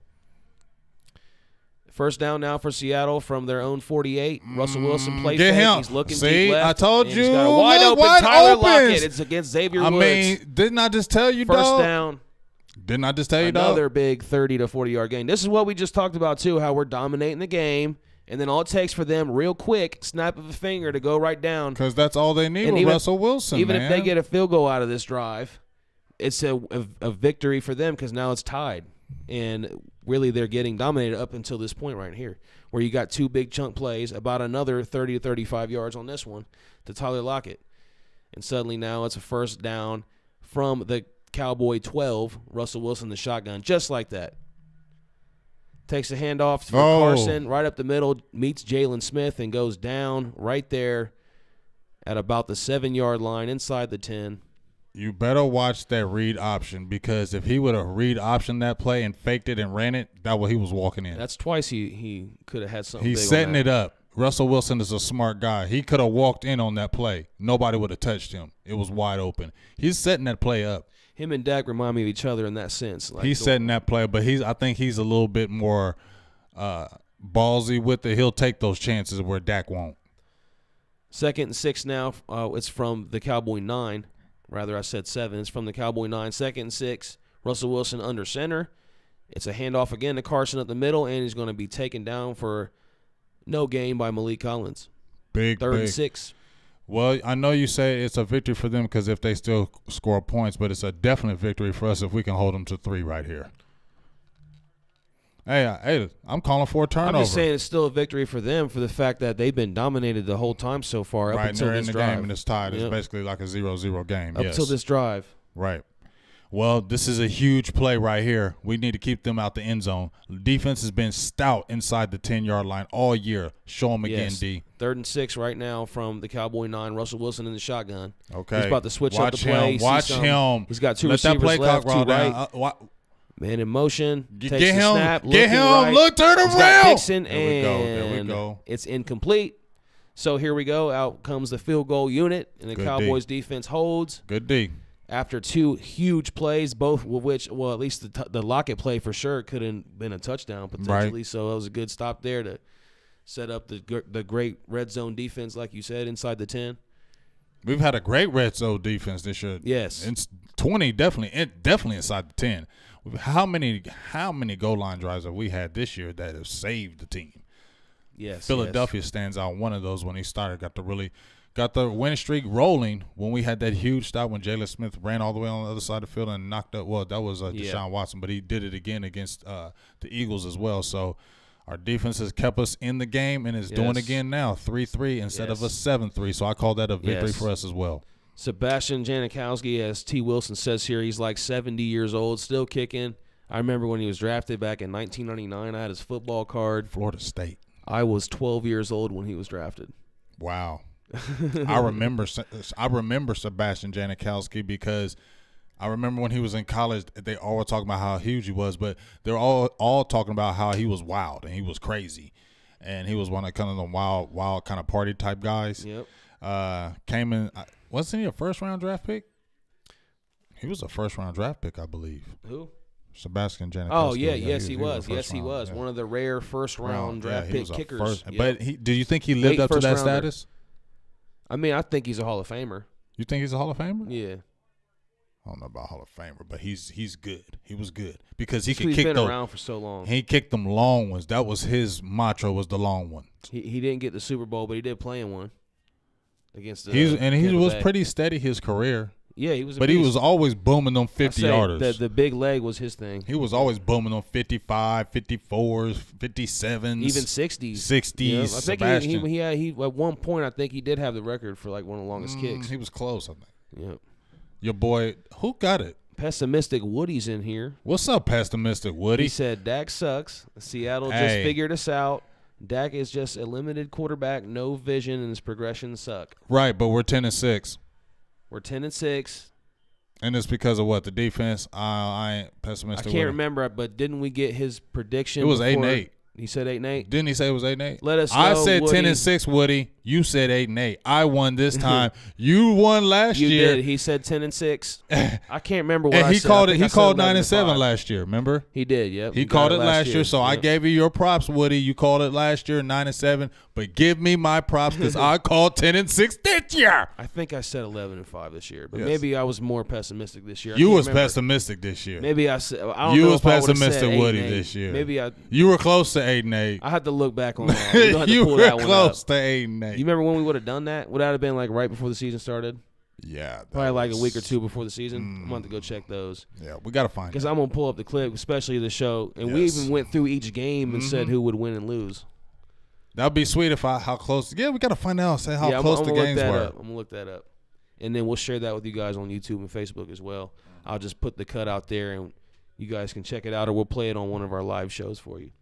B: First down now for Seattle from their own 48. Russell Wilson play
A: Get
B: fake.
A: him.
B: He's looking
A: See,
B: deep left.
A: I told you.
B: He's got a wide open Tyler Lockett. It's against Xavier Woods.
A: I mean, didn't I just tell you,
B: First
A: dog?
B: down.
A: Didn't I just tell you, dog?
B: Another big 30 to 40-yard gain. This is what we just talked about, too, how we're dominating the game. And then all it takes for them, real quick, snap of a finger to go right down.
A: Because that's all they need with Russell Wilson,
B: Even
A: man.
B: if they get a field goal out of this drive, it's a victory for them because now it's tied. And really they're getting dominated up until this point right here where you got 2 big chunk plays, about another 30 to 35 yards on this one to Tyler Lockett. And suddenly now it's a first down from the Cowboy 12, Russell Wilson, the shotgun, just like that. Takes a handoff for Carson right up the middle, meets Jalen Smith, and goes down right there at about the 7-yard line inside the 10.
A: You better watch that read option because if he would have read optioned that play and faked it and ran it, that's what he was walking in.
B: That's twice he could have had something
A: He's
B: big
A: setting
B: on that.
A: it up. Russell Wilson is a smart guy. He could have walked in on that play. Nobody would have touched him. It was wide open. He's setting that play up.
B: Him and Dak remind me of each other in that sense. Like
A: he's setting that play, but I think he's a little bit more ballsy with it. He'll take those chances where Dak won't.
B: 2nd and 6 now. It's from the Cowboy 9. Rather, I said 7. It's from the Cowboy 9. 2nd and 6. Russell Wilson under center. It's a handoff again to Carson up the middle, and he's going to be taken down for no gain by Malik Collins. Third and 6.
A: Well, I know you say it's a victory for them because if they still score points, but it's a definite victory for us if we can hold them to 3 right here. Hey, I'm calling for a turnover.
B: I'm just saying it's still a victory for them for the fact that they've been dominated the whole time so far up until this drive. Right,
A: they're in the game and it's tied. It's basically like a 0-0 game.
B: Up until this drive.
A: Right. Well, this is a huge play right here. We need to keep them out the end zone. Defense has been stout inside the 10-yard line all year. Show them again, D.
B: 3rd and 6 right now from the Cowboy 9. Russell Wilson in the shotgun.
A: Okay.
B: He's about to switch up the play.
A: Watch him.
B: He's got 2 receivers left, 2 right. Man in motion. Takes the snap.
A: Get him.
B: Right.
A: Look, turn around.
B: Got Dixon,
A: There we go.
B: It's incomplete. So here we go. Out comes the field goal unit, and the Cowboys defense holds.
A: Good D.
B: After 2 huge plays, both of which, well, at least the Lockett play for sure could have been a touchdown potentially.
A: Right.
B: So it was a good stop there to set up the great red zone defense, like you said, inside the 10.
A: We've had a great red zone defense this year.
B: Yes.
A: It's 20 definitely inside the 10. How many goal line drives have we had this year that have saved the team?
B: Yes.
A: Philadelphia stands out. One of those when he started got the winning streak rolling when we had that huge stop when Jalen Smith ran all the way on the other side of the field and knocked up. Well, that was Deshaun Watson, but he did it again against the Eagles as well. So our defense has kept us in the game and is doing it again now, 3-3 instead of a 7-3. So I call that a victory for us as well.
B: Sebastian Janikowski, as T. Wilson says here, he's like 70 years old, still kicking. I remember when he was drafted back in 1999. I had his football card.
A: Florida State.
B: I was 12 years old when he was drafted.
A: Wow. I remember Sebastian Janikowski because I remember when he was in college, they all were talking about how huge he was, but they're all talking about how he was wild and he was crazy, and he was one of kind of the wild kind of party type guys.
B: Yep.
A: Came in. Wasn't he a first-round draft pick? He was a first-round draft pick, I believe.
B: Who?
A: Sebastian Janikowski.
B: Oh, yeah, yes, he was. Yes, he was. One of the rare first-round draft pick kickers.
A: But do you think he lived up to that status?
B: I mean, I think he's a Hall of Famer.
A: You think he's a Hall of Famer?
B: Yeah.
A: I don't know about Hall of Famer, but he's good. He was good because he's
B: been around for so long.
A: He kicked them long ones. That was his mantra, was the long ones.
B: He didn't get the Super Bowl, but he did play in one against the
A: he was pretty steady his career.
B: Yeah, he was.
A: But he was always booming them 50-yarders.
B: The big leg was his thing.
A: He was always booming them 55, 54s, 57s,
B: even 60s.
A: 60s.
B: Yeah, I think he at one point I think he did have the record for like one of the longest kicks.
A: He was close, I think.
B: Yep.
A: Your boy, who got it?
B: Pessimistic Woody's in here.
A: What's up, Pessimistic Woody?
B: He said Dak sucks. Seattle just figured us out. Dak is just a limited quarterback, no vision, and his progressions suck.
A: Right, but we're 10-6.
B: We're 10-6.
A: And it's because of what? The defense? I ain't pessimistic.
B: I can't remember, but didn't we get his prediction?
A: It was 8-8.
B: He said 8-8.
A: Didn't he say it was 8-8?
B: Let us know.
A: I said
B: Woody.
A: 10-6, Woody. You said 8-8. I won this time. You won last year.
B: You did. He said 10-6. I can't remember what
A: and
B: I
A: said. He called
B: 9-7
A: last year. Remember?
B: He did. Yep.
A: He called it last year. So I gave you your props, Woody. You called it last year 9-7. But give me my props because I called 10-6 this year.
B: I think I said 11-5 this year, but maybe I was more pessimistic this year.
A: You was pessimistic this year.
B: Maybe I said. I don't
A: you
B: know
A: was
B: if I
A: pessimistic, Woody,
B: 8-8.
A: this year.
B: Maybe
A: you were close to 8-8.
B: I had to look back on that.
A: You were close to 8-8.
B: You remember when we would have done that? Would that have been like right before the season started?
A: Yeah,
B: probably like a week or two before the season. I'm going to have to go check those.
A: Yeah, we got to find.
B: Because I'm going to pull up the clip, especially the show, and we even went through each game and said who would win and lose.
A: That'd be sweet if how close. Yeah, we got to find out. Say how close the games were.
B: I'm gonna look that up, and then we'll share that with you guys on YouTube and Facebook as well. I'll just put the cut out there, and you guys can check it out, or we'll play it on one of our live shows for you.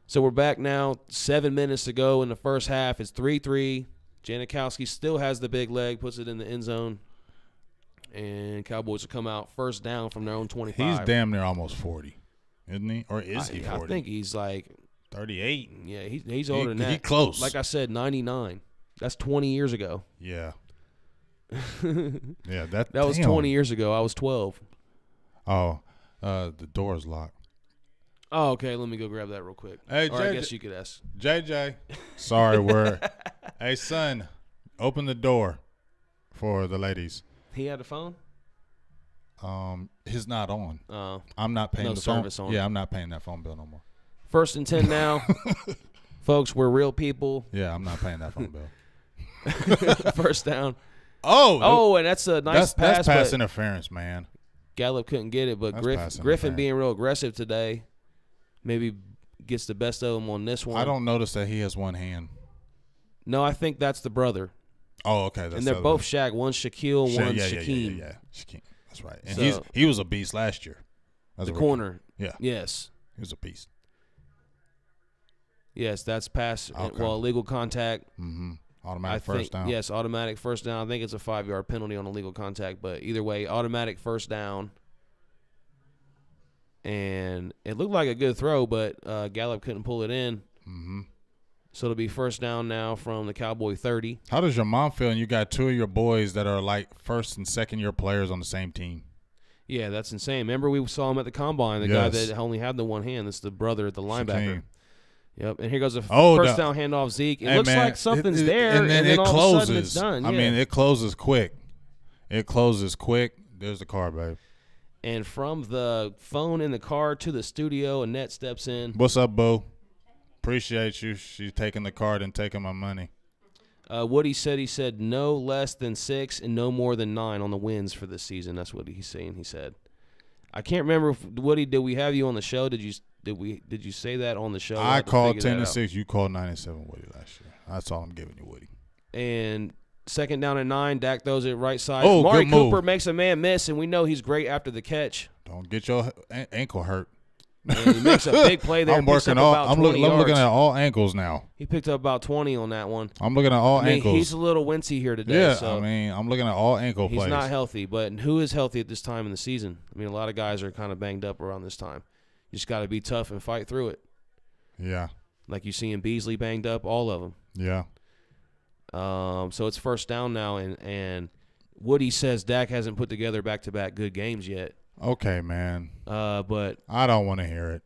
B: So we're back now. 7 minutes to go in the first half. It's 3-3. Janikowski still has the big leg, puts it in the end zone, and Cowboys will come out first down from their own 25.
A: He's damn near almost 40, isn't he? Or is he 40?
B: I think he's like
A: 38.
B: Yeah, he's older than that.
A: He's close.
B: Like I said, 99. That's 20 years ago.
A: Yeah. Yeah, that
B: was 20 years ago. I was 12.
A: Oh, the door's locked.
B: Oh, okay. Let me go grab that real quick.
A: Hey,
B: or I guess you could ask.
A: JJ. Sorry, we're. Hey, son, open the door for the ladies.
B: He had a phone?
A: He's not on.
B: Oh.
A: I'm not paying
B: the
A: service
B: phone.
A: Yeah, I'm not paying that phone bill no more.
B: 1st and 10 now Folks, we're real people.
A: Yeah, I'm not paying that phone bill.
B: First down.
A: Oh,
B: and that's a nice pass.
A: That's pass interference, man.
B: Gallup couldn't get it, but Griffin being real aggressive today maybe gets the best of him on this one.
A: I don't notice that he has one hand.
B: No, I think that's the brother.
A: Oh, okay.
B: And they're both Shaq. One's Shaquille, one's Shaquem.
A: Yeah. Shaquem. That's right. And he was a beast last year.
B: The corner.
A: Yeah.
B: Yes.
A: He was a beast.
B: Yes, that's pass.
A: Okay.
B: Well, illegal contact.
A: Mm-hmm. Automatic first down.
B: Yes, automatic first down. I think it's a 5-yard penalty on illegal contact, but either way, automatic first down. And it looked like a good throw, but Gallup couldn't pull it in.
A: Mm-hmm.
B: So it'll be first down now from the Cowboy 30.
A: How does your mom feel? And you got two of your boys that are like first and second year players on the same team.
B: Yeah, that's insane. Remember we saw him at the combine, the guy that only had the one hand. That's the brother, the linebacker.
A: Shaquem.
B: Yep, and here goes a first down handoff, Zeke. It looks like something's there,
A: and then
B: all
A: closes.
B: of a sudden it's done.
A: I mean, it closes quick. It closes quick. There's the car, babe.
B: And from the phone in the car to the studio, Annette steps in.
A: What's up, boo? Appreciate you. She's taking the card and taking my money.
B: Woody said he said no less than 6 and no more than 9 on the wins for this season. That's what he's saying. He said. I can't remember if, Woody, did we have you on the show? Did you say that on the show?
A: I called 10-6. You called 9-7, Woody, last year. That's all I'm giving you, Woody.
B: And second down and 9, Dak throws it right side.
A: Oh,
B: Amari
A: good move.
B: Cooper makes a man miss, and we know he's great after the catch.
A: Don't get your ankle hurt.
B: And he makes a big play there.
A: I'm looking at all ankles now.
B: He picked up about 20 on that one.
A: I'm looking at all ankles.
B: He's a little wincy here today.
A: Yeah,
B: so
A: I'm looking at all ankle plays.
B: He's not healthy, but who is healthy at this time in the season? I mean, a lot of guys are kind of banged up around this time. You just got to be tough and fight through it.
A: Yeah.
B: Like you see in Beasley banged up, all of them.
A: Yeah.
B: So it's first down now, and Woody says Dak hasn't put together back-to-back good games yet.
A: Okay, man.
B: But
A: I don't want to hear it.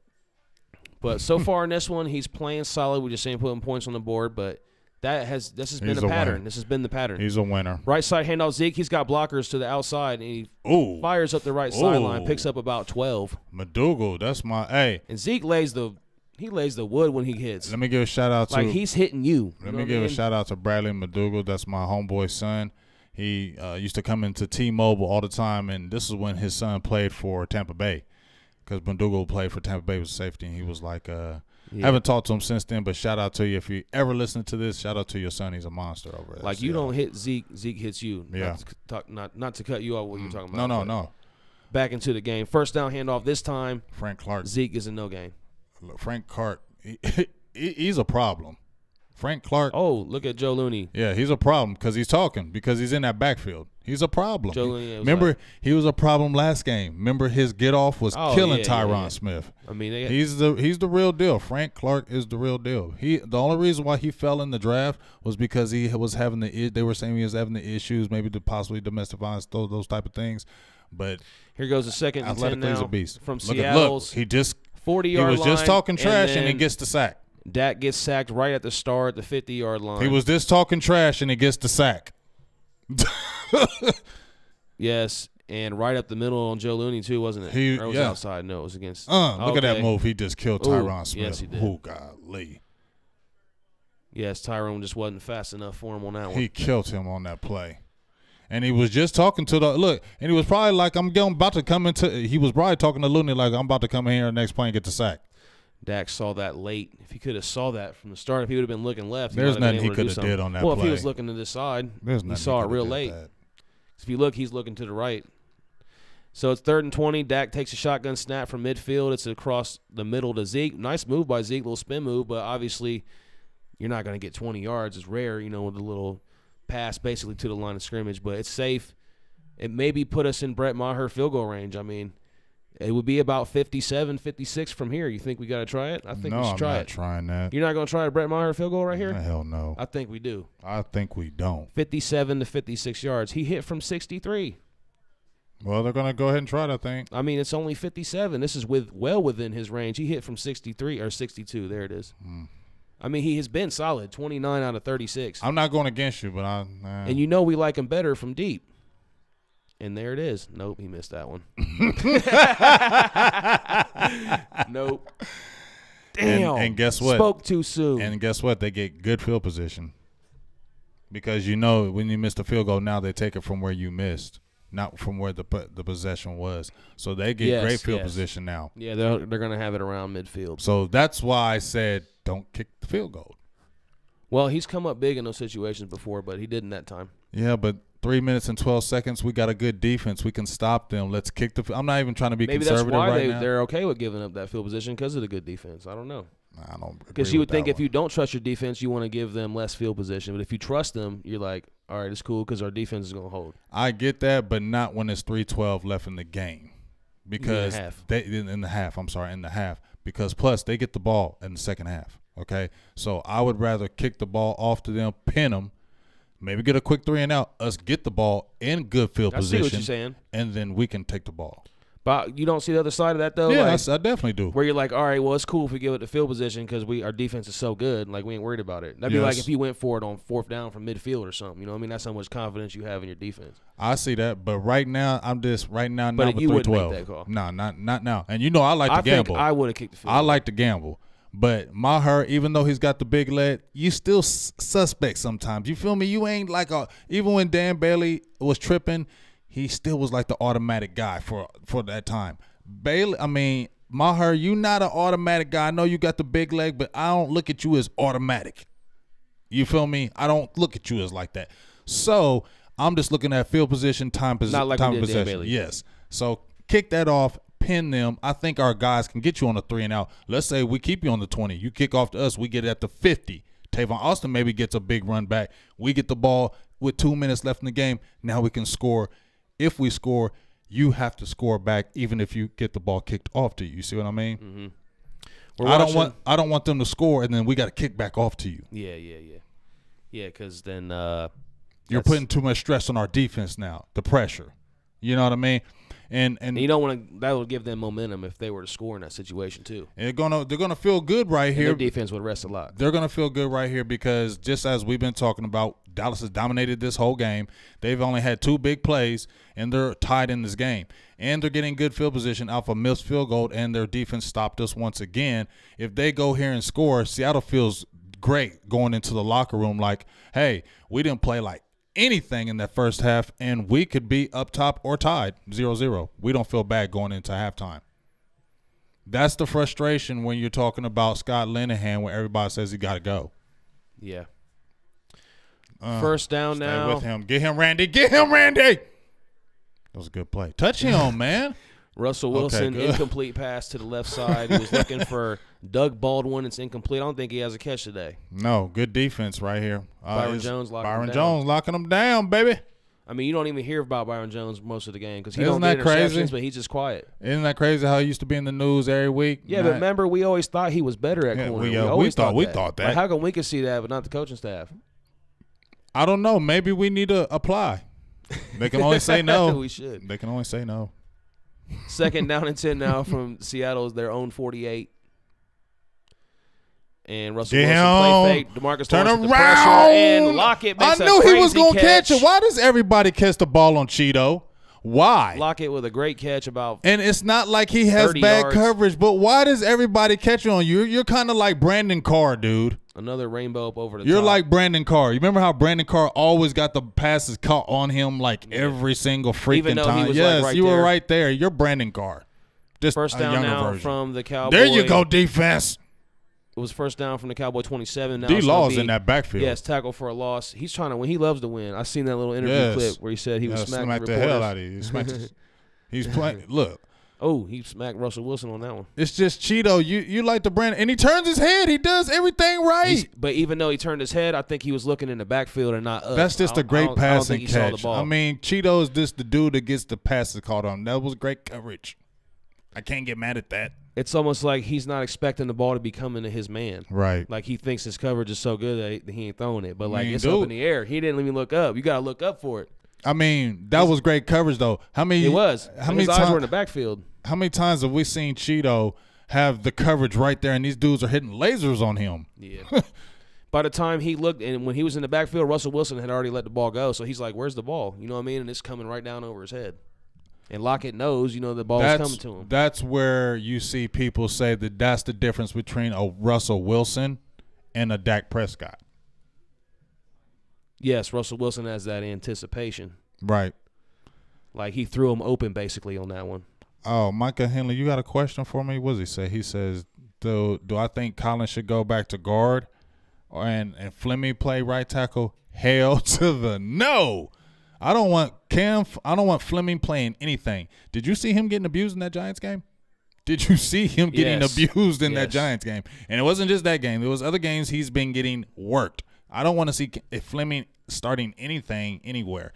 B: But so far in this one, he's playing solid. We're just saying putting points on the board, but this has been the pattern.
A: Winner.
B: This has been the pattern.
A: He's a winner.
B: Right side handoff, Zeke. He's got blockers to the outside, and he fires up the right sideline, picks up about 12.
A: McDougal, that's my hey.
B: And Zeke lays the wood when he hits.
A: Let me give a shout out to
B: he's hitting you.
A: Let me give a shout out to Bradley McDougal. That's my homeboy's son. He used to come into T-Mobile all the time, and this is when his son played for Tampa Bay, because McDougal played for Tampa Bay with safety, and he was like, I haven't talked to him since then, but shout out to you. If you ever listen to this, shout out to your son. He's a monster over there.
B: Like, you don't hit Zeke, Zeke hits you.
A: Yeah.
B: Not to cut you off what you're talking about.
A: No.
B: Back into the game. First down handoff this time.
A: Frank Clark.
B: Zeke is in no game.
A: Frank Clark, he's a problem. Frank Clark.
B: Oh, look at Joe Looney.
A: Yeah, he's a problem because he's talking, because he's in that backfield. He's a problem.
B: Joe Looney,
A: remember, he was a problem last game. Remember, his get off was killing Tyron Smith.
B: I mean,
A: he's the real deal. Frank Clark is the real deal. The only reason why he fell in the draft was because he was having they were saying he was having the issues, maybe possibly domestic violence, those type of things. But
B: here goes a second and 10 now
A: he's a beast.
B: From Seattle's
A: 40-yard line. He was just talking trash and he gets the sack.
B: Dak gets sacked right at the start, the 50-yard line.
A: He was just talking trash and he gets the sack.
B: Yes, and right up the middle on Joe Looney too, wasn't it? Or was outside? No, it was against.
A: Look at that move. He just killed Tyron Smith.
B: Yes, he did.
A: Oh, golly.
B: Yes, Tyrone just wasn't fast enough for him on that one.
A: He killed him on that play. And he was just talking to and he was probably like, he was probably talking to Looney like, I'm about to come in here next play and get the sack.
B: Dak saw that late. If he could have saw that from the start, if he would have been looking left,
A: there's nothing he could have did on that play.
B: Well, if he was looking to this side, he saw it real late. If you look, he's looking to the right. So it's 3rd and 20. Dak takes a shotgun snap from midfield. It's across the middle to Zeke. Nice move by Zeke, little spin move, but obviously you're not going to get 20 yards. It's rare, with a little pass basically to the line of scrimmage, but it's safe. It maybe put us in Brett Maher field goal range. I mean, it would be about 57, 56 from here. You think we got to try it? I think we should try it.
A: No, I'm not trying that.
B: You're not going to try a Brett Maher field goal right here?
A: Hell no.
B: I think we do.
A: I think we don't.
B: 57 to 56 yards. He hit from 63.
A: Well, they're going to go ahead and try it, I think.
B: I mean, it's only 57. This is well within his range. He hit from 63 or 62. There it is. I mean, he has been solid, 29 out of 36.
A: I'm not going against you, but
B: And we like him better from deep. And there it is. Nope, he missed that one. Nope. Damn.
A: And guess what?
B: Spoke too soon.
A: And guess what? They get good field position. Because when you missed the field goal, now they take it from where you missed, not from where the possession was. So they get great field position now.
B: Yeah, they're going to have it around midfield.
A: So that's why I said don't kick the field goal.
B: Well, he's come up big in those situations before, but he didn't that time.
A: Yeah, but 3 minutes and 12 seconds, we got a good defense. We can stop them. Let's kick the – I'm not even trying to be conservative right now.
B: Maybe that's why they're okay with giving up that field position because of the good defense. I don't know.
A: I don't
B: because you would think if you don't trust your defense, you want to give them less field position. But if you trust them, you're like, all right, it's cool because our defense is going to hold.
A: I get that, but not when it's 3:12 left in the game. Because in the half. Because plus they get the ball in the second half. Okay, so I would rather kick the ball off to them, pin them, maybe get a quick 3 and out. Us get the ball in good field position.
B: I see what you're saying,
A: and then we can take the ball.
B: But you don't see the other side of that though.
A: Yeah,
B: like,
A: I definitely do.
B: Where you're like, all right, well, it's cool if we give it the field position because our defense is so good, like we ain't worried about it. That'd be like if you went for it on 4th down from midfield or something. You know what I mean? That's how much confidence you have in your defense.
A: I see that, but right now I'm just not
B: with
A: you
B: wouldn't make that call.
A: No, not now. And I like to gamble.
B: I would have kicked the field.
A: I like to gamble. But Maher, even though he's got the big leg, you still suspect sometimes. You feel me? You ain't like even when Dan Bailey was tripping, he still was like the automatic guy for that time. Maher, you not an automatic guy. I know you got the big leg, but I don't look at you as automatic. You feel me? I don't look at you as like that. So I'm just looking at field position, time
B: Not like
A: time
B: we did
A: possession.
B: Dan Bailey.
A: Yes. So kick that off. Pin them. I think our guys can get you on the 3 and out. Let's say we keep you on the 20. You kick off to us. We get it at the 50. Tavon Austin maybe gets a big run back. We get the ball with 2 minutes left in the game. Now we can score. If we score, you have to score back even if you get the ball kicked off to you. You see what I mean?
B: Mm-hmm.
A: I don't want them to score and then we got to kick back off to you.
B: Yeah, because then
A: you're putting too much stress on our defense now. The pressure. You know what I mean? And
B: you don't want to. That would give them momentum if they were to score in that situation too.
A: And they're gonna feel good right here.
B: Their defense would rest a lot.
A: They're gonna feel good right here because just as we've been talking about, Dallas has dominated this whole game. They've only had 2 big plays and they're tied in this game. And they're getting good field position off a missed field goal, and their defense stopped us once again. If they go here and score, Seattle feels great going into the locker room like, hey, we didn't play like anything in that first half, and we could be up top or tied 0-0. We don't feel bad going into halftime. That's the frustration when you're talking about Scott Linehan when everybody says he got to go.
B: Yeah. First down now.
A: Stay with him. Get him, Randy. Get him, Randy. That was a good play. Touch him, man.
B: Russell Wilson, incomplete pass to the left side. He was looking for Doug Baldwin. It's incomplete. I don't think he has a catch today.
A: No, good defense right here.
B: Byron Jones
A: locking him down, baby.
B: I mean, you don't even hear about Byron Jones most of the game because he don't get interceptions, but he's just quiet.
A: Isn't that crazy how he used to be in the news every week?
B: Yeah, but remember, we always thought he was better at corner. We thought that. Like, how come we could see that but not the coaching staff?
A: I don't know. Maybe we need to apply. They can only say no.
B: We should.
A: They can only say no.
B: Second down and 10 now from Seattle's their own 48. And Russell Wilson play fake. DeMarcus
A: turn
B: around.
A: And
B: Lockett makes
A: I knew he was
B: going to
A: catch it. Why does everybody catch the ball on Cheeto? Why?
B: Lockett with a great catch about
A: And it's not like he has bad
B: yards.
A: coverage, but why does everybody catch on you? You're kind of like Brandon Carr, dude.
B: Another rainbow up over the top.
A: You're like Brandon Carr. You remember how Brandon Carr always got the passes caught on him like every single freaking time?
B: He was
A: yes,
B: like
A: you were right there. You're Brandon Carr. Just
B: first
A: a
B: down
A: younger
B: now
A: version.
B: from the Cowboys.
A: There you go, defense.
B: It was first down from the Cowboy 27. Now
A: D-Law's in that backfield.
B: Yes, tackle for a loss. He's trying to win. He loves to win. I seen that little interview clip where he said he was smacking
A: the hell out of you. He's playing. Look.
B: Oh, he smacked Russell Wilson on that one.
A: It's just Cheeto. You like the brand, and he turns his head. He does everything right.
B: But even though he turned his head, I think he was looking in the backfield and not up.
A: That's just a great passing catch.
B: Saw the ball.
A: I mean, Cheeto is just the dude that gets the passes caught on. That was great coverage. I can't get mad at that.
B: It's almost like he's not expecting the ball to be coming to his man.
A: Right.
B: Like he thinks his coverage is so good that he ain't throwing it. But it's up in the air. He didn't even look up. You got to look up for it.
A: I mean, that was great coverage, though. How many?
B: It was.
A: How many
B: his eyes were in the backfield.
A: How many times have we seen Cheeto have the coverage right there, and these dudes are hitting lasers on him?
B: Yeah. By the time he looked, and when he was in the backfield, Russell Wilson had already let the ball go. So he's like, where's the ball? You know what I mean? And it's coming right down over his head. And Lockett knows, the ball's coming to him.
A: That's where you see people say that's the difference between a Russell Wilson and a Dak Prescott.
B: Yes, Russell Wilson has that anticipation.
A: Right.
B: Like he threw him open basically on that one.
A: Oh, Micah Henley, you got a question for me? What does he say? He says, do I think Collins should go back to guard and Fleming play right tackle? Hell to the no. I don't want Fleming playing anything. Did you see him getting abused in that Giants game? Did you see him getting abused in that Giants game? And it wasn't just that game. There was other games he's been getting worked. I don't want to see Fleming starting anything anywhere.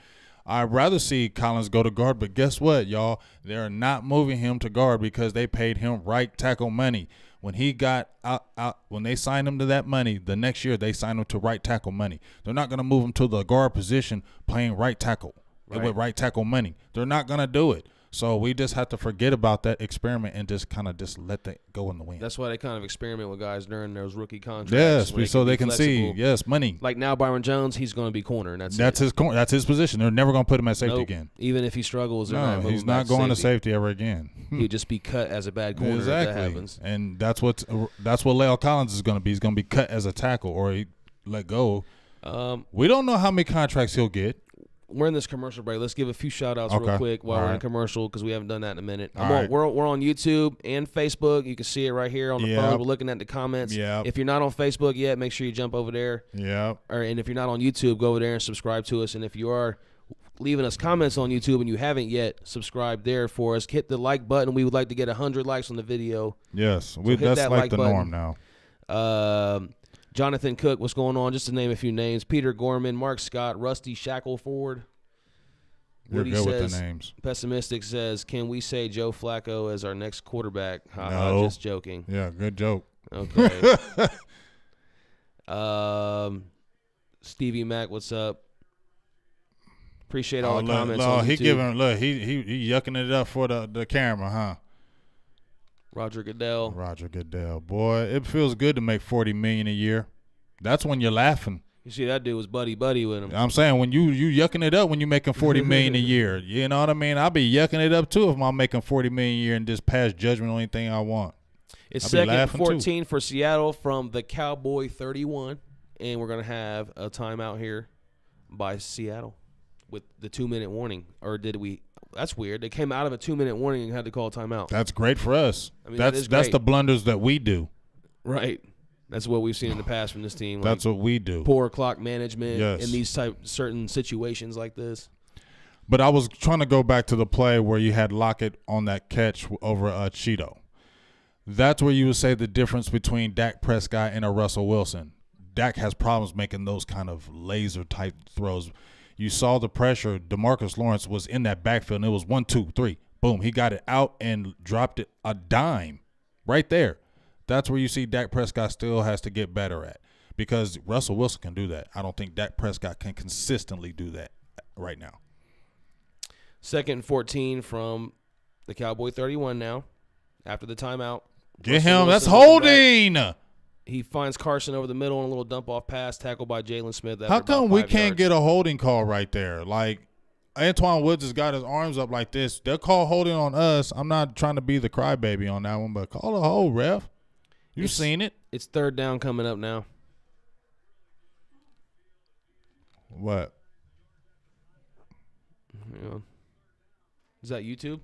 A: I'd rather see Collins go to guard, but guess what, y'all? They're not moving him to guard because they paid him right tackle money. When he got out, when they signed him to that money, the next year they signed him to right tackle money. They're not going to move him to the guard position playing right tackle with right tackle money. They're not going to do it. So we just have to forget about that experiment and just kind of let that go in the wind.
B: That's why they kind of experiment with guys during those rookie contracts.
A: Yes, so they can see, money.
B: Like now Byron Jones, he's going to be corner, and
A: that's his position. They're never going to put him at safety again.
B: Even if he struggles,
A: he's not going to safety ever again.
B: He'd just be cut as a bad corner if that happens.
A: And that's what La'el Collins is going to be. He's going to be cut as a tackle or he let go. We don't know how many contracts he'll get.
B: We're in this commercial break. Let's give a few shout-outs real quick while we're in commercial because we haven't done that in a minute. We're on YouTube and Facebook. You can see it right here on the phone. We're looking at the comments. If you're not on Facebook yet, make sure you jump over there. And if you're not on YouTube, go over there and subscribe to us. And if you are leaving us comments on YouTube and you haven't yet subscribed there for us, hit the like button. We would like to get 100 likes on the video.
A: Yes, that's like the norm now.
B: Jonathan Cook, what's going on? Just to name a few names. Peter Gorman, Mark Scott, Rusty Shackleford.
A: You're good with the names.
B: Pessimistic says, can we say Joe Flacco as our next quarterback?
A: No.
B: Just joking.
A: Yeah, good joke.
B: Okay. Stevie Mack, what's up? Appreciate all the comments on YouTube.
A: He yucking it up for the camera, huh?
B: Roger Goodell.
A: Boy, it feels good to make $40 million a year. That's when you're laughing.
B: You see, that dude was buddy with him.
A: I'm saying when you yucking it up when you're making $40 million a year. You know what I mean? I'll be yucking it up too if I'm making $40 million a year and just pass judgment on anything I want.
B: It's 2nd-14 for Seattle from the Cowboy 31, and we're gonna have a timeout here by Seattle with the 2-minute warning. Or did we? That's weird. They came out of a 2-minute warning and had to call a timeout.
A: That's great for us.
B: I mean,
A: that's the blunders that we do.
B: Right. That's what we've seen in the past from this team.
A: That's what we do.
B: Poor clock management in these certain situations like this.
A: But I was trying to go back to the play where you had Lockett on that catch over Cheeto. That's where you would say the difference between Dak Prescott and a Russell Wilson. Dak has problems making those kind of laser-type throws. You saw the pressure. DeMarcus Lawrence was in that backfield, and it was 1, 2, 3. Boom. He got it out and dropped it a dime right there. That's where you see Dak Prescott still has to get better at because Russell Wilson can do that. I don't think Dak Prescott can consistently do that right now.
B: 2nd-14 from the Cowboy 31 now after the timeout.
A: Get him. That's holding.
B: He finds Carson over the middle on a little dump-off pass, tackled by Jalen Smith.
A: How come we can't get a holding call right there? Like, Antoine Woods has got his arms up like this. They'll call holding on us. I'm not trying to be the crybaby on that one, but call a hold, ref. You've seen it.
B: It's 3rd down coming up now.
A: What?
B: Yeah. Is that YouTube?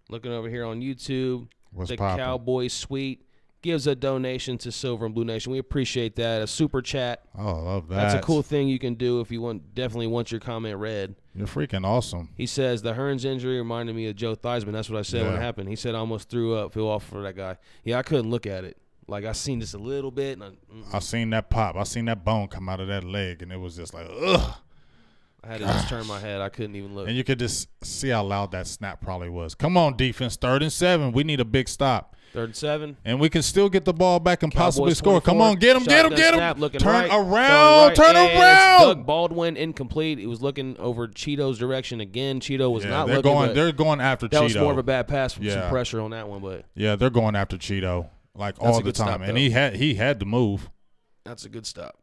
B: Looking over here on YouTube.
A: What's
B: the
A: poppin'?
B: Cowboy Suite gives a donation to Silver and Blue Nation. We appreciate that. A super chat.
A: Oh, I love that.
B: That's a cool thing you can do if you definitely want your comment read.
A: You're freaking awesome.
B: He says the Hearns injury reminded me of Joe Theismann. That's what I said when it happened. He said I almost threw up, feel off for that guy. Yeah, I couldn't look at it. Like, I seen just a little bit. And
A: I seen that pop. I seen that bone come out of that leg, and it was just like, ugh.
B: I had to just turn my head. I couldn't even look.
A: And you could just see how loud that snap probably was. Come on, defense. 3rd and 7. We need a big stop.
B: 3rd and 7.
A: And we can still get the ball back and
B: Cowboys
A: possibly score.
B: 24.
A: Come on, get him. Turn around.
B: Doug Baldwin incomplete. He was looking over Cheeto's direction again. Cheeto was not looking.
A: They're going after Cheeto.
B: That was more of a bad pass from some pressure on that one. But
A: yeah, they're going after Cheeto all the time. And he had to move.
B: That's a good stop.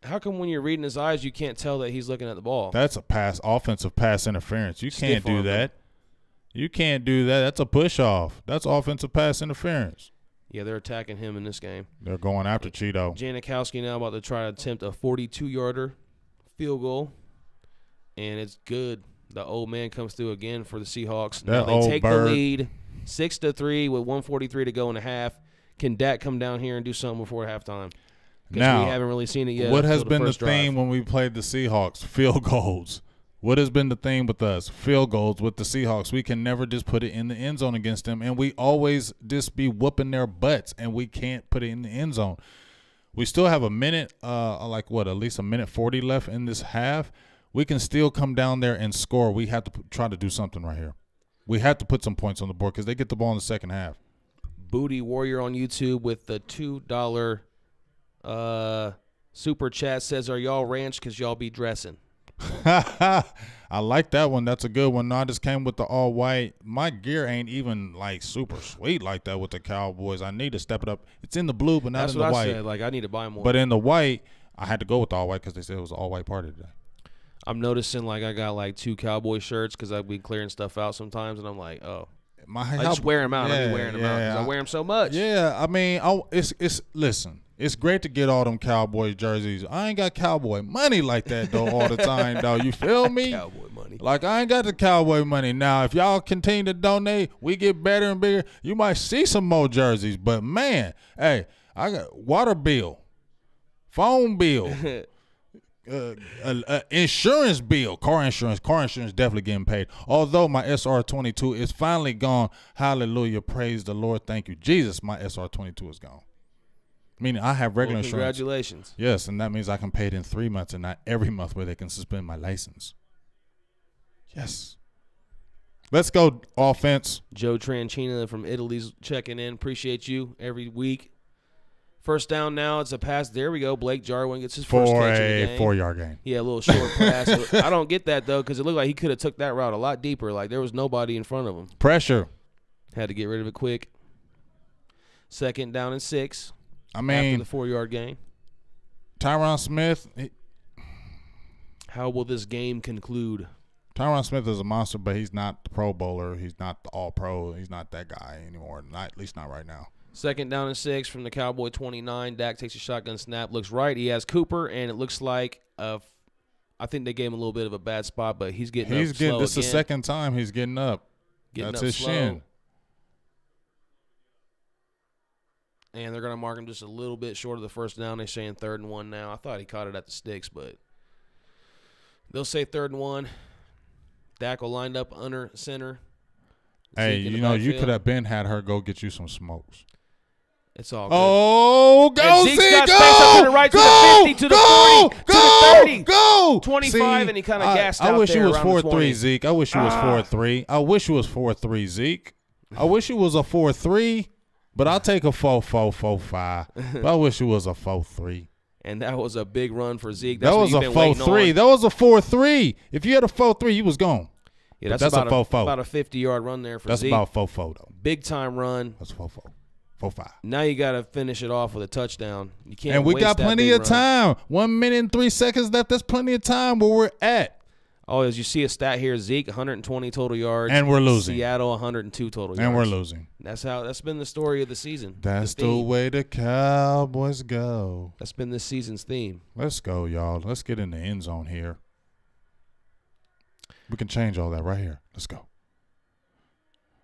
B: How come when you're reading his eyes, you can't tell that he's looking at the ball?
A: That's a offensive pass interference. You can't do that. You can't do that. That's a push-off. That's offensive pass interference.
B: Yeah, they're attacking him in this game.
A: They're going after Cheeto.
B: Janikowski now about to try to attempt a 42-yarder field goal, and it's good. The old man comes through again for the Seahawks. Now they take the lead 6-3 with 1:43 to go in the half. Can Dak come down here and do something before halftime? Because we haven't really seen it yet.
A: What has been the theme when we played the Seahawks? Field goals. What has been the theme with us? Field goals with the Seahawks. We can never just put it in the end zone against them, and we always just be whooping their butts, and we can't put it in the end zone. We still have a minute, at least a minute 40 left in this half. We can still come down there and score. We have to try to do something right here. We have to put some points on the board because they get the ball in the second half.
B: Booty Warrior on YouTube with the $2 super chat says, "Are y'all ranch because y'all be dressing?"
A: I like that one. That's a good one. No, I just came with the all white. My gear ain't even like super sweet like that with the Cowboys. I need to step it up. It's in the blue, but not in the white. That's what I
B: said. Like, I need to buy more.
A: But in the white, I had to go with the all white because they said it was an all white party today.
B: I'm noticing like I got like 2 Cowboy shirts because I've been clearing stuff out sometimes, and I'm like, oh, I just wear them out. I be wearing them out because I wear them so much.
A: Yeah, I mean, listen. It's great to get all them Cowboy jerseys. I ain't got Cowboy money like that, though, all the time, though. You feel me?
B: Cowboy money.
A: Like, I ain't got the Cowboy money. Now, if y'all continue to donate, we get better and bigger, you might see some more jerseys. But, man, hey, I got water bill, phone bill, insurance bill, car insurance definitely getting paid. Although my SR22 is finally gone. Hallelujah. Praise the Lord. Thank you, Jesus. My SR22 is gone. Meaning I have regular insurance.
B: Congratulations.
A: Yes, and that means I can pay it in 3 months and not every month where they can suspend my license. Yes. Let's go, offense.
B: Joe Tranchina from Italy's checking in. Appreciate you every week. First down now. It's a pass. There we go. Blake Jarwin gets his first catch of the game.
A: 4-yard gain.
B: Yeah, a little short pass. I don't get that, though, because it looked like he could have took that route a lot deeper. Like there was nobody in front of him.
A: Pressure.
B: Had to get rid of it quick. Second down and 6.
A: I mean,
B: after the 4-yard gain.
A: Tyron Smith.
B: How will this game conclude?
A: Tyron Smith is a monster, but he's not the Pro Bowler. He's not the All-Pro. He's not that guy anymore. At least not right now.
B: Second down and 6 from the Cowboy 29. Dak takes a shotgun snap. Looks right. He has Cooper, and it looks like I think they gave him a little bit of a bad spot, but he's getting up slow.
A: This is the second time he's getting up. That's his shin.
B: And they're going to mark him just a little bit short of the first down. They're saying 3rd and 1 now. I thought he caught it at the sticks, but they'll say 3rd and 1. Dak will line up under center.
A: Hey, you could have had her go get you some smokes.
B: It's all good.
A: Oh, go,
B: Zeke's
A: Zeke,
B: got
A: go!
B: space up to the right, to the 50, to the 40, to the 30,
A: go!
B: 25, and he kind of gassed out there.
A: I wish he was
B: 4-3,
A: Zeke. I wish he was 4-3. I wish he was 4-3, Zeke. I wish he was a 4-3. But I'll take a 4-4, 4-5. But I wish it was a 4-3.
B: And that was a big run for Zeke.
A: That was a 4-3. That was a 4-3. If you had a 4-3, you was gone.
B: Yeah, that's about a 4-4. About a 50-yard run there for Zeke.
A: That's about 4-4, though.
B: Big-time run.
A: That's 4-4. 4-5.
B: Now you got to finish it off with a touchdown. You can't.
A: And we got plenty of time. 1 minute and 3 seconds left. That's plenty of time where we're at.
B: Oh, as you see a stat here, Zeke 120 total yards,
A: and we're losing.
B: Seattle 102 total yards,
A: and we're losing.
B: That's been the story of the season.
A: That's the way the Cowboys go.
B: That's been this season's theme.
A: Let's go, y'all. Let's get in the end zone here. We can change all that right here. Let's go.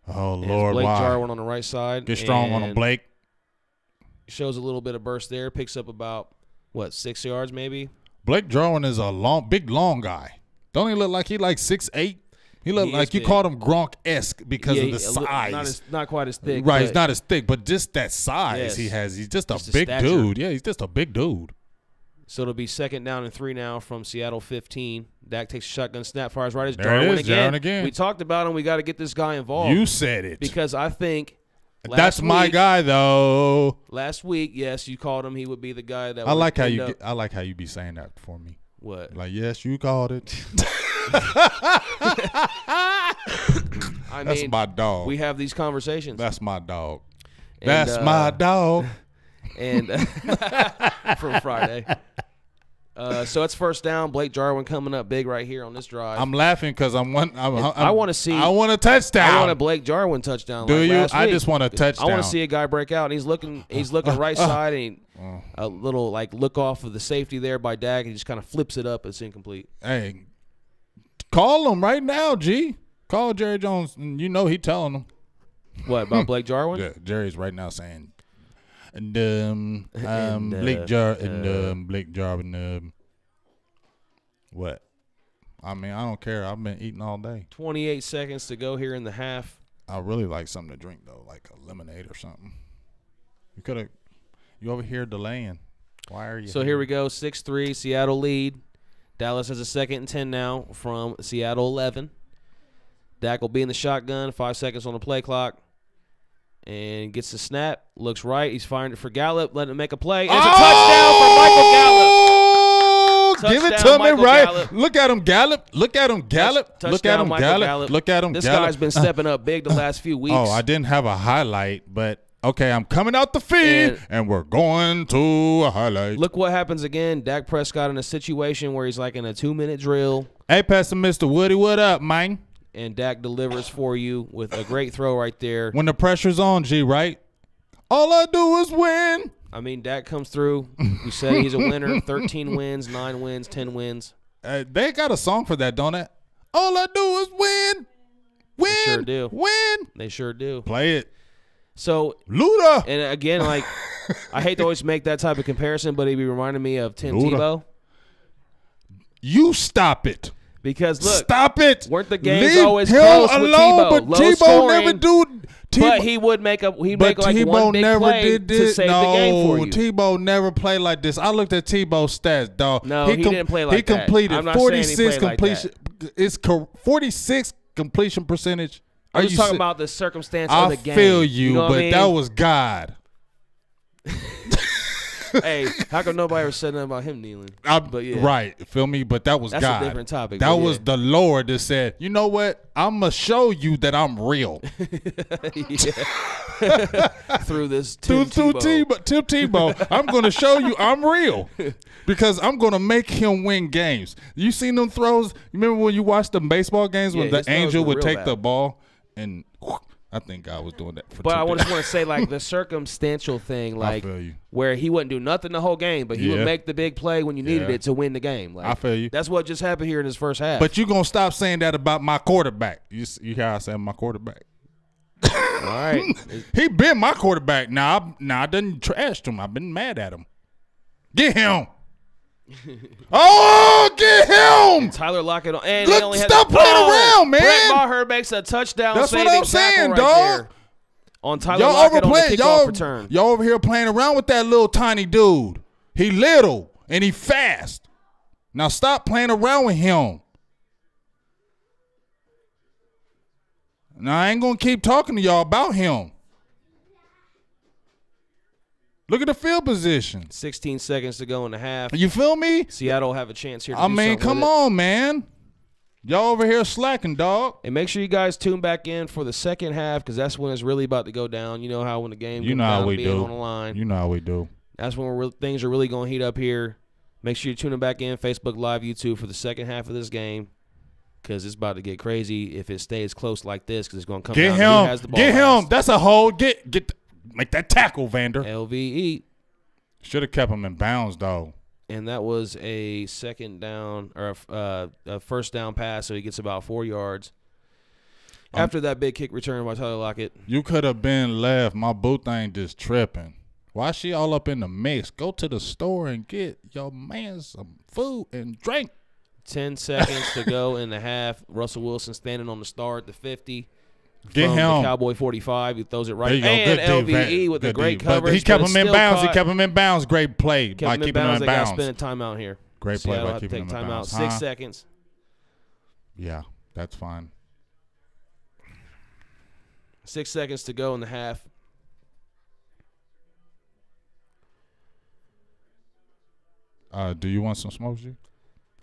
A: Oh,
B: and
A: Lord,
B: Blake
A: why?
B: Jarwin on the right side.
A: Get strong on him, Blake.
B: Shows a little bit of burst there. Picks up about, 6 yards maybe?
A: Blake Jarwin is a big, long guy. Don't he look like he like 6'8"? He look like you called him Gronk-esque because of the size.
B: Not quite as thick.
A: Right, he's not as thick, but just that size he has. He's just a big dude. Yeah, he's just a big dude.
B: So it'll be 2nd down and 3 now from Seattle 15. Dak takes a shotgun snap, fires right as
A: Jarwin again.
B: We talked about him. We got to get this guy involved.
A: You said it.
B: Because I think
A: that's my guy, though.
B: Last week, yes, you called him. He would be the guy that
A: I like how you be saying that for me.
B: What?
A: Like, yes, you called it. That's my dog.
B: We have these conversations.
A: That's my dog. That's my dog.
B: And from Friday. So it's first down. Blake Jarwin coming up big right here on this drive.
A: I'm laughing because I want a touchdown.
B: I want a Blake Jarwin touchdown.
A: Do
B: like
A: you?
B: Last
A: I
B: week.
A: just want a touchdown.
B: I want to see a guy break out. And he's looking right side, and a little like look off of the safety there by Dak. He just kind of flips it up. It's incomplete.
A: Hey, call him right now, G. Call Jerry Jones. You know he telling him.
B: What about Blake Jarwin?
A: Yeah, Jerry's right now saying. Blake Jarwin. What? I mean, I don't care. I've been eating all day.
B: 28 seconds to go here in the half.
A: I really like something to drink though, like a lemonade or something. You over here delaying? Why are you?
B: So here we go. 6-3. Seattle lead. Dallas has a 2nd and 10 now from Seattle 11. Dak will be in the shotgun. 5 seconds on the play clock. And gets the snap. Looks right. He's firing it for Gallup. Letting him make a play. And it's a touchdown for Michael Gallup.
A: Touchdown, give it to me right. Gallup. Look at him, Gallup. Look at him, Gallup. Look at him, Gallup. Look at him,
B: This
A: Gallup.
B: guy's been stepping up big the last few weeks.
A: Oh, I didn't have a highlight, but okay, I'm coming out the feed, and we're going to a highlight.
B: Look what happens again. Dak Prescott in a situation where he's like in a 2-minute drill.
A: Hey, Pastor Mr. Woody, what up, man?
B: And Dak delivers for you with a great throw right there.
A: When the pressure's on, G, right? All I do is win.
B: I mean, Dak comes through. We said he's a winner. 13 wins, 9 wins, 10 wins.
A: They got a song for that, don't they? All I do is win. Win.
B: They sure do.
A: Win.
B: They sure do.
A: Play it.
B: So,
A: Luda.
B: And again, like, I hate to always make that type of comparison, but he'd be reminding me of Tim
A: Luda.
B: Tebow.
A: You stop it.
B: Because, look.
A: Stop it.
B: Weren't the games
A: Leave
B: always
A: him
B: close
A: alone,
B: with Tebow?
A: but
B: Low
A: Tebow
B: scoring,
A: never do.
B: But he would make like
A: Tebow
B: one big
A: never
B: play
A: did
B: to
A: this.
B: save the game for you.
A: Tebow never played like this. I looked at Tebow's stats, dog.
B: No, he didn't play like that.
A: He completed
B: I'm not
A: 46
B: saying he played
A: completion.
B: like
A: It's 46 completion percentage.
B: I'm just talking about the circumstance
A: of
B: the game.
A: I feel you,
B: know
A: but
B: I mean?
A: that was God.
B: Hey, how come nobody ever said nothing about him kneeling? But yeah.
A: Right, feel me? But that was
B: That's
A: God.
B: a different topic.
A: That was the Lord that said, you know what? I'm going to show you that I'm real.
B: Through this Tim
A: Tebow. I'm going to show you I'm real because I'm going to make him win games. You seen them throws? You remember when you watched the baseball games when the angel would take the ball and I think God was doing that for
B: But I just want to say, like, the circumstantial thing, like, where he wouldn't do nothing the whole game, but he would make the big play when you needed it to win the game. Like,
A: I feel you.
B: That's what just happened here in his first half.
A: But you going to stop saying that about my quarterback. You hear I say my quarterback?
B: All right.
A: He been my quarterback. Now I done trashed him. I've been mad at him. Get him. Oh, get him!
B: Tyler Lockett and
A: look,
B: they only
A: stop playing around, man.
B: Brett Maher makes a touchdown.
A: That's what I'm saying,
B: right
A: dog.
B: there on Tyler Lockett on the kickoff return.
A: Y'all over here playing around with that little tiny dude. He little and he fast. Now stop playing around with him. Now I ain't gonna keep talking to y'all about him. Look at the field position.
B: 16 seconds to go in the half.
A: You feel me?
B: Seattle will have a chance here to
A: I mean, come on, man. Y'all over here slacking, dog.
B: And make sure you guys tune back in for the second half because that's when it's really about to go down. You know how when the game comes down, being on the line.
A: You know how we do.
B: That's when things are really going to heat up here. Make sure you're tuning back in, Facebook Live, YouTube, for the second half of this game because it's about to get crazy if it stays close like this because it's going to come down to who has the ball.
A: Get him. That's a hold. Make that tackle, Vander.
B: LVE.
A: Should have kept him in bounds, though.
B: And that was a second down or a first down pass, so he gets about 4 yards. After that big kick return by Tyler Lockett.
A: You could have been left. My boo thing just tripping. Why she all up in the mix? Go to the store and get your man some food and drink.
B: 10 seconds to go in the half. Russell Wilson standing on the star at the 50.
A: Get
B: from
A: him.
B: The Cowboy 45. He throws it right.
A: There you go.
B: And
A: good
B: LVE with a great coverage.
A: But he kept him in bounds. He kept him in bounds. Great play by keeping him in
B: They
A: bounds.
B: got to spend a timeout here.
A: Great play by keeping him in
B: timeout.
A: bounds.
B: 6 seconds.
A: Yeah, that's fine.
B: 6 seconds to go in the half.
A: Do you want some smoke, G?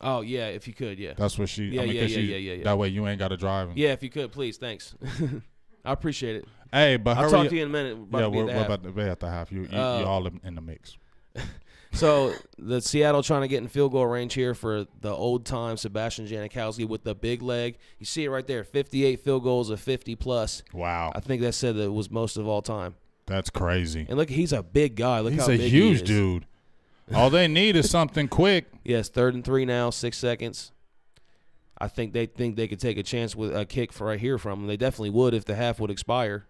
B: Oh, yeah, if you could, yeah.
A: That's what she –
B: yeah.
A: That way you ain't got to drive.
B: Yeah, if you could, please. Thanks. I appreciate it.
A: Hey, but
B: I'll talk to you in a minute.
A: We're about to be at the half. You all in the mix.
B: So the Seattle trying to get in field goal range here for the old-time Sebastian Janikowski with the big leg. You see it right there, 58 field goals of 50-plus.
A: Wow.
B: I think that said that it was most of all time.
A: That's crazy.
B: And look, he's a big guy. Look
A: he's
B: how big he is.
A: He's a huge dude. All they need is something quick.
B: Yes, 3rd and 3 now, 6 seconds. I think they could take a chance with a kick for right here from them. They definitely would if the half would expire.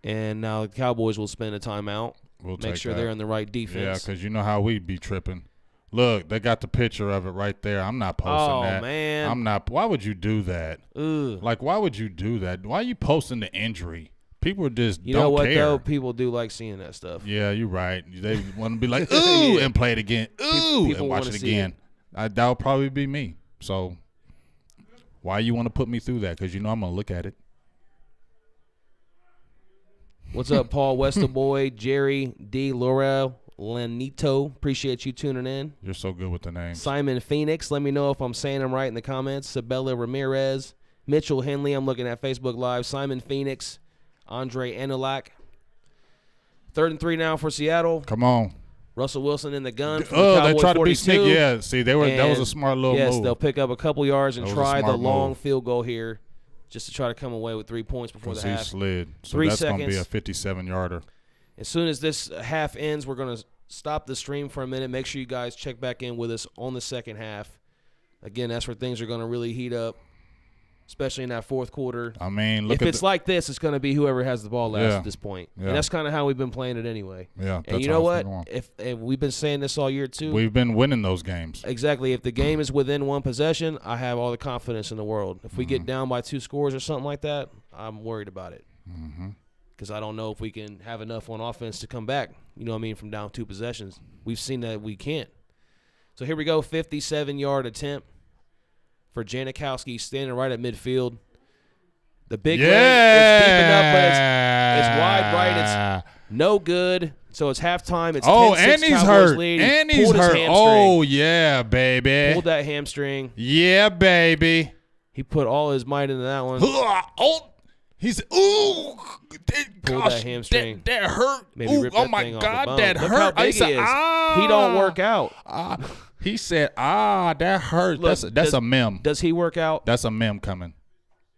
B: And now the Cowboys will spend a timeout.
A: We'll
B: make sure they're in the right defense.
A: Yeah, because you know how we be tripping. Look, they got the picture of it right there. I'm not posting that.
B: Oh, man.
A: I'm not. Why would you do that?
B: Ugh.
A: Like, why would you do that? Why are you posting the injury? People just don't care.
B: You know what, though? People do like seeing that stuff.
A: Yeah, you're right. They want to be like, ooh, and play it again. Ooh, people and watch it again. That would probably be me. So why you want to put me through that? Because you know I'm going to look at it.
B: What's up, Paul Westerboy, Jerry D. Laurel, Lanito? Appreciate you tuning in.
A: You're so good with the names.
B: Simon Phoenix, let me know if I'm saying them right in the comments. Sabella Ramirez, Mitchell Henley, I'm looking at Facebook Live. Simon Phoenix, Andre Anulak. 3rd and 3 now for Seattle.
A: Come on.
B: Russell Wilson in the gun. For the
A: they tried
B: 42.
A: to be sneaky. Yeah, see, that was a smart little move.
B: Yes, they'll pick up a couple yards and try the long
A: move.
B: field goal here just to try to come away with 3 points before the half.
A: He slid. So
B: 3
A: that's
B: seconds.
A: going to be a 57-yarder.
B: As soon as this half ends, we're going to stop the stream for a minute. Make sure you guys check back in with us on the second half. Again, that's where things are going to really heat up, especially in that fourth quarter.
A: I mean,
B: if it's like this, it's going to be whoever has the ball last at this point.
A: Yeah.
B: And that's kind of how we've been playing it anyway.
A: Yeah,
B: and you know what? If we've been saying this all year too.
A: We've been winning those games.
B: Exactly. If the game is within one possession, I have all the confidence in the world. If we get down by 2 scores or something like that, I'm worried about it. Because I don't know if we can have enough on offense to come back, you know what I mean, from down 2 possessions. We've seen that we can't. So here we go, 57-yard attempt for Janikowski standing right at midfield. The big leg is deep enough, but it's wide right. It's no good. So it's halftime. It's 10-6
A: and he's
B: Cowboys
A: hurt.
B: lead.
A: And he's hurt. Oh, yeah, baby.
B: Pulled that hamstring.
A: Yeah, baby.
B: He put all his might into that one.
A: Oh, he's pulled
B: that hamstring.
A: That hurt.
B: Maybe ripped that thing off the bone. That hurt. How big he is. He don't work out.
A: He said, that hurt. Look, that's a meme.
B: Does he work out?
A: That's a meme coming.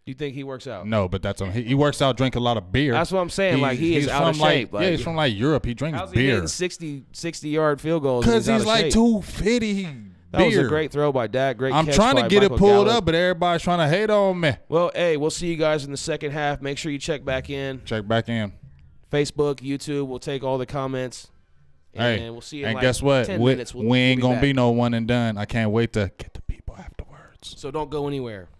B: You think he works out?
A: No, but he works out, drink a lot of beer.
B: That's what I'm saying. He is out of shape.
A: Yeah, he's from Europe. He drinks
B: how's
A: beer.
B: How's he hitting 60-yard field goals?
A: Because he's like 250.
B: That was a great throw by Dak. Great catch.
A: I'm trying to get
B: Michael
A: it pulled
B: Gallup.
A: up, but everybody's trying to hate on me.
B: Well, hey, we'll see you guys in the second half. Make sure you check back in.
A: Check back in.
B: Facebook, YouTube. We'll take all the comments. And we'll see you in
A: and
B: like
A: guess what?
B: 10 minutes.
A: We ain't going to be no one and done. I can't wait to get the people afterwards.
B: So don't go anywhere.